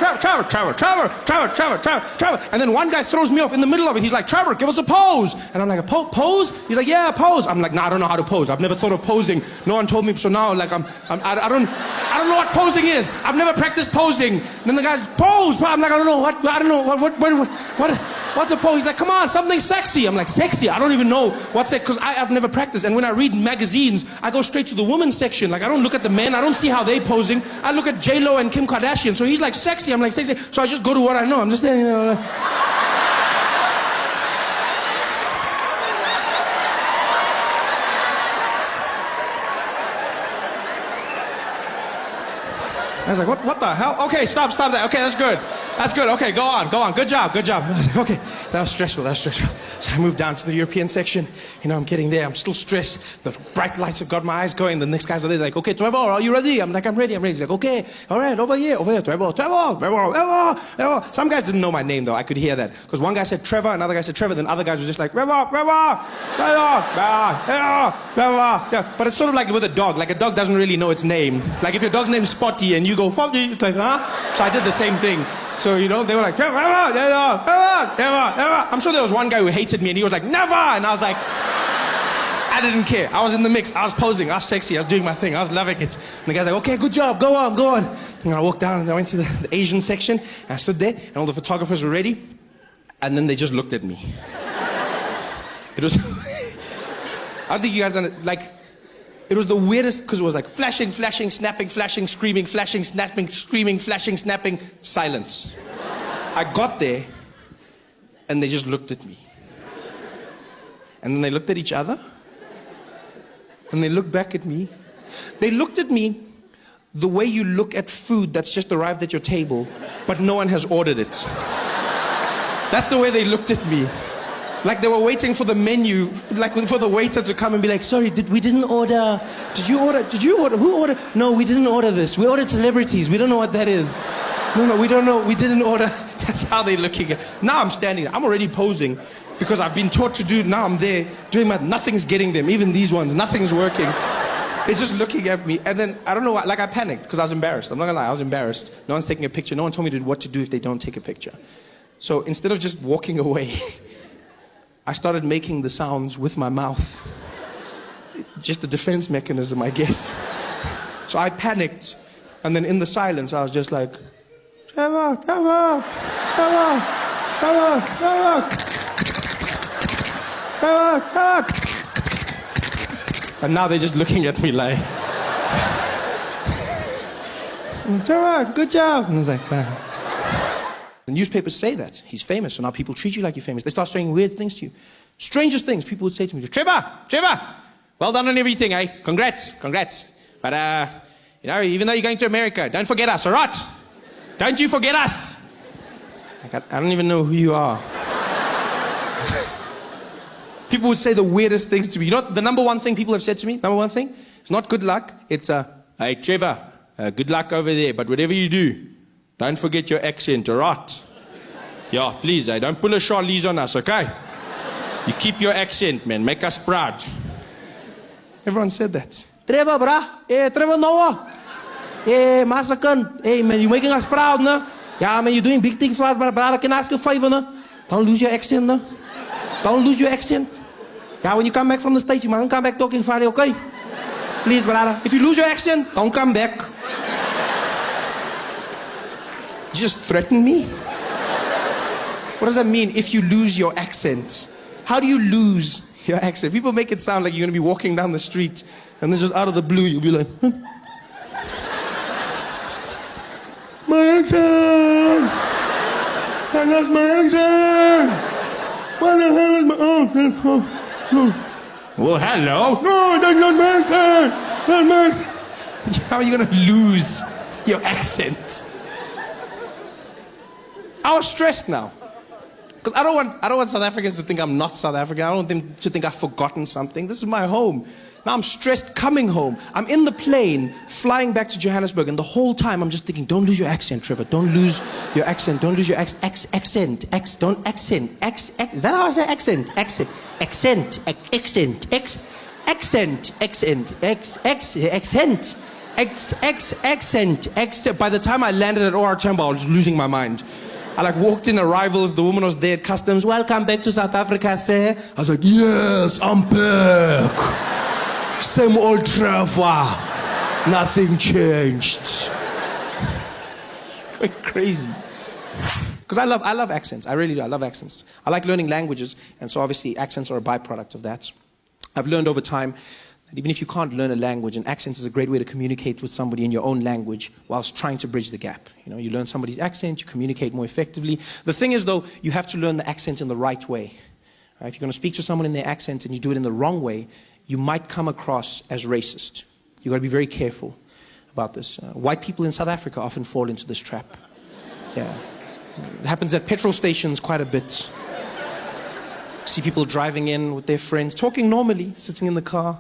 And then one guy throws me off in the middle of it. He's like, Trevor, give us a pose. And I'm like, a pose? He's like, yeah, pose. I'm like, nah, I don't know how to pose. I've never thought of posing. No one told me. So now, like, I don't know what posing is. I've never practiced posing. And then the guy's pose. I'm like, I don't know what. What's a pose? He's like, come on, something sexy. I'm like, sexy? I don't even know what's it, because I've never practiced. And when I read magazines, I go straight to the women's section. Like, I don't look at the men. I don't see how they posing. I look at J-Lo and Kim Kardashian. So he's like, sexy. I'm like, sexy. So I just go to what I know. I'm just standing there. I was like, what the hell? Okay, stop that. Okay, that's good. Okay, go on. Good job. I was like, okay, that was stressful. So I moved down to the European section. You know, I'm getting there. I'm still stressed. The bright lights have got my eyes going. The next guys are there like, okay, Trevor, are you ready? I'm like, I'm ready. He's like, okay, all right, over here, Trevor. Some guys didn't know my name, though. I could hear that. Because one guy said Trevor, another guy said Trevor, then other guys were just like, Trevor. Yeah, but it's sort of like with a dog. Like, a dog doesn't really know its name. Like, if your dog's name's Spotty and you go, Foggy, it's like, huh? So I did the same thing. So, you know, they were like, never. I'm sure there was one guy who hated me and he was like, never. And I was like, I didn't care. I was in the mix. I was posing. I was sexy. I was doing my thing. I was loving it. And the guy's like, okay, good job. Go on. And I walked down and I went to the Asian section. And I stood there and all the photographers were ready. And then they just looked at me. It was, I don't think you guys, like, It was the weirdest, because it was like flashing, flashing, snapping, flashing, screaming, flashing, snapping, screaming, flashing, snapping, silence. I got there, and they just looked at me. And then they looked at each other, and they looked back at me. They looked at me the way you look at food that's just arrived at your table, but no one has ordered it. That's the way they looked at me. Like they were waiting for the menu, like for the waiter to come and be like, sorry, we didn't order. Did you order? Who ordered? No, we didn't order this. We ordered celebrities. We don't know what that is. No, we don't know. We didn't order. That's how they're looking at. Now I'm standing there. I'm already posing because I've been taught to do. Now I'm there doing nothing's getting them. Even these ones, nothing's working. They're just looking at me. And then, I don't know why, like I panicked because I was embarrassed. I'm not gonna lie, I was embarrassed. No one's taking a picture. No one told me what to do if they don't take a picture. So instead of just walking away, I started making the sounds with my mouth. Just a defense mechanism, I guess. So I panicked, and then in the silence, I was just like, Trevor, Trevor, Trevor, Trevor, Trevor, Trevor, Trevor. And now they're just looking at me like, Trevor, good job. And I was like, wow. The newspapers say that. He's famous, so now people treat you like you're famous. They start saying weird things to you. Strangest things people would say to me. Trevor, well done on everything, eh? Congrats. But, even though you're going to America, don't forget us, all right? Don't you forget us. Like, I don't even know who you are. People would say the weirdest things to me. You know the number one thing people have said to me? Number one thing? It's not good luck. It's, hey, Trevor, good luck over there, but whatever you do, don't forget your accent, all right? Yeah, please, don't pull a Charlize on us, okay? You keep your accent, man. Make us proud. Everyone said that. Trevor, brah. Hey, Trevor Noah. Hey, Masakan. Hey, man, you're making us proud, no? Yeah, man, you're doing big things for us, but brother, can I ask you a favor, no? Don't lose your accent, no? Don't lose your accent. Yeah, when you come back from the States, you mustn't come back talking funny, okay? Please, brother. If you lose your accent, don't come back. Just threaten me? What does that mean, if you lose your accent? How do you lose your accent? People make it sound like you're going to be walking down the street and then just out of the blue you'll be like, huh? My accent! I lost my accent! What the hell is my... Oh. Well, hello? No, that's not my accent! That's my accent! How are you going to lose your accent? I was stressed now. Because I don't want South Africans to think I'm not South African. I don't want them to think I've forgotten something. This is my home. Now I'm stressed coming home. I'm in the plane, flying back to Johannesburg, and the whole time I'm just thinking, don't lose your accent, Trevor. Don't lose your accent. Don't lose your accent. Is that how I say accent? Accent. By the time I landed at OR Tambo, I was losing my mind. I walked in arrivals, the woman was there at customs. Welcome back to South Africa, sir. I was like, yes, I'm back. Same old Trevor. Nothing changed. Going crazy. Because I love accents. I really do. I love accents. I like learning languages, and so obviously accents are a byproduct of that. I've learned over time that even if you can't learn a language, an accent is a great way to communicate with somebody in your own language whilst trying to bridge the gap. You learn somebody's accent, you communicate more effectively. The thing is, though, you have to learn the accent in the right way. If you're going to speak to someone in their accent and you do it in the wrong way, you might come across as racist. You've got to be very careful about this. White people in South Africa often fall into this trap. Yeah. It happens at petrol stations quite a bit. See people driving in with their friends, talking normally, sitting in the car.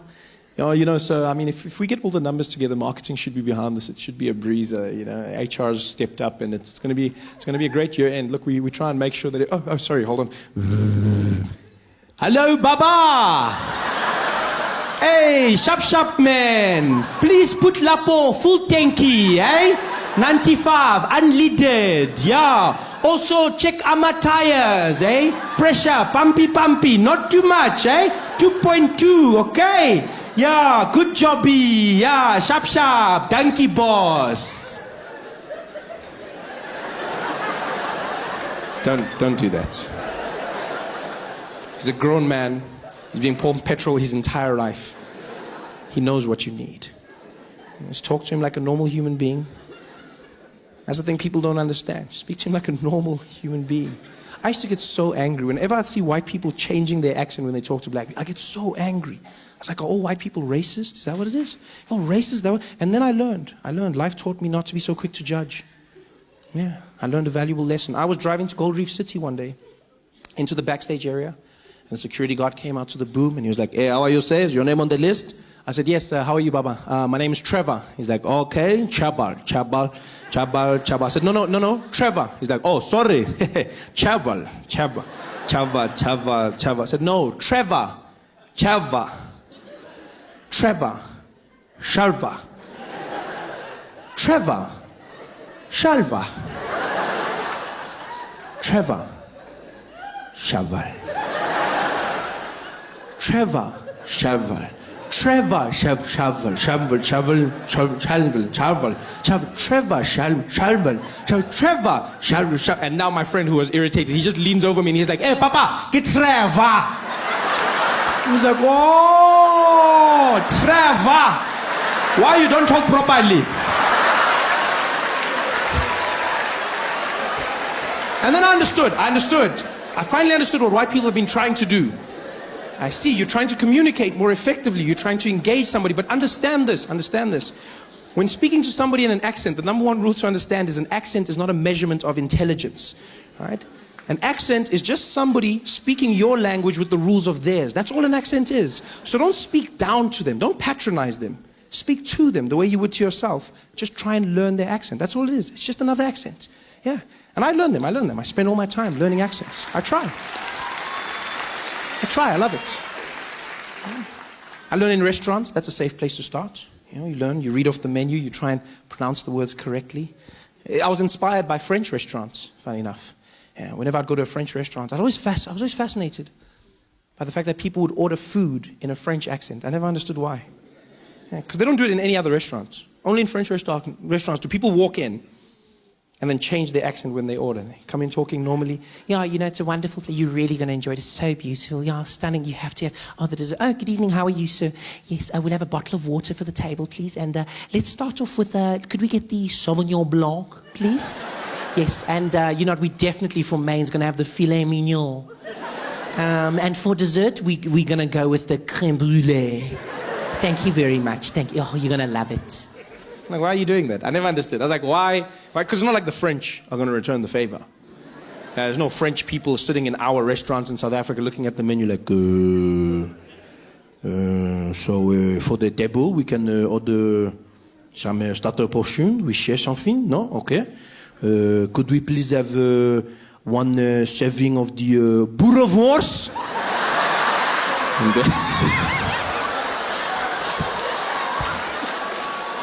So, I mean, if we get all the numbers together, marketing should be behind this. It should be a breezer, HR's stepped up, and it's going to be a great year end. Look, we try and make sure that sorry, hold on. Hello, Baba! Hey, sharp man. Please put Lapo full tanky, eh? 95, unleaded, yeah. Also check Ama tires, eh? Pressure, pumpy, not too much, eh? 2.2, okay? Yeah, good jobby, yeah, sharp, donkey boss. Don't do that. He's a grown man. He's been pouring petrol his entire life. He knows what you need. Just talk to him like a normal human being. That's the thing people don't understand. Speak to him like a normal human being. I used to get so angry. Whenever I'd see white people changing their accent when they talk to black people, I get so angry. I was like, are all white people racist? Is that what it is? Oh, racist? And then I learned. Life taught me not to be so quick to judge. Yeah, I learned a valuable lesson. I was driving to Gold Reef City one day, into the backstage area, and the security guard came out to the boom, and he was like, hey, how are you, sir? Is your name on the list? I said, yes, how are you, Baba? My name is Trevor. He's like, okay, Chabal. I said, no, Trevor. He's like, oh, sorry, Chabal. I said, no, Trevor, Shalva. Trevor, Shalva. Trevor, Shaval. Trevor, Shaval. Trevor, Shaval. And now my friend who was irritated, he just leans over me and he's like, hey, Papa, get Trevor. He was like, oh, Trevor. Why you don't talk properly? And then I understood. I finally understood what white people have been trying to do. I see, you're trying to communicate more effectively. You're trying to engage somebody. But understand this. When speaking to somebody in an accent, the number one rule to understand is an accent is not a measurement of intelligence. Right? An accent is just somebody speaking your language with the rules of theirs. That's all an accent is. So don't speak down to them. Don't patronize them. Speak to them the way you would to yourself. Just try and learn their accent. That's all it is. It's just another accent. Yeah. And I learn them. I spend all my time learning accents. I try. I love it. I learn in restaurants. That's a safe place to start. You know, you learn, you read off the menu, you try and pronounce the words correctly. I was inspired by French restaurants, funny enough. Yeah, whenever I'd go to a French restaurant, I was always fascinated by the fact that people would order food in a French accent. I never understood why. Because they don't do it in any other restaurants. Only in French restaurants do people walk in and then change their accent when they order. They come in talking normally. Yeah, you know, it's a wonderful thing. You're really going to enjoy it. It's so beautiful. Yeah, stunning. You have to have... Oh, the dessert. Oh, good evening. How are you, sir? Yes, we'll have a bottle of water for the table, please. And let's start off with... could we get the Sauvignon Blanc, please? Yes, and you know, we definitely for mains going to have the filet mignon. And for dessert, we're going to go with the crème brûlée. Thank you very much. Thank you. Oh, you're going to love it. Like, why are you doing that? I never understood. I was like, why? Because it's not like the French are going to return the favor. There's no French people sitting in our restaurants in South Africa looking at the menu like, so for the table, we can order some starter portion with share something? No? Okay. Could we please have one serving of the boerewors?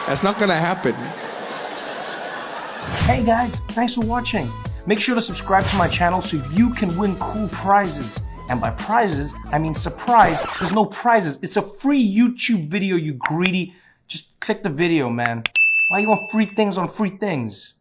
That's not gonna happen. Hey guys, thanks for watching. Make sure to subscribe to my channel so you can win cool prizes. And by prizes, I mean surprise. There's no prizes. It's a free YouTube video, you greedy. Just click the video, man. Why you want free things on free things?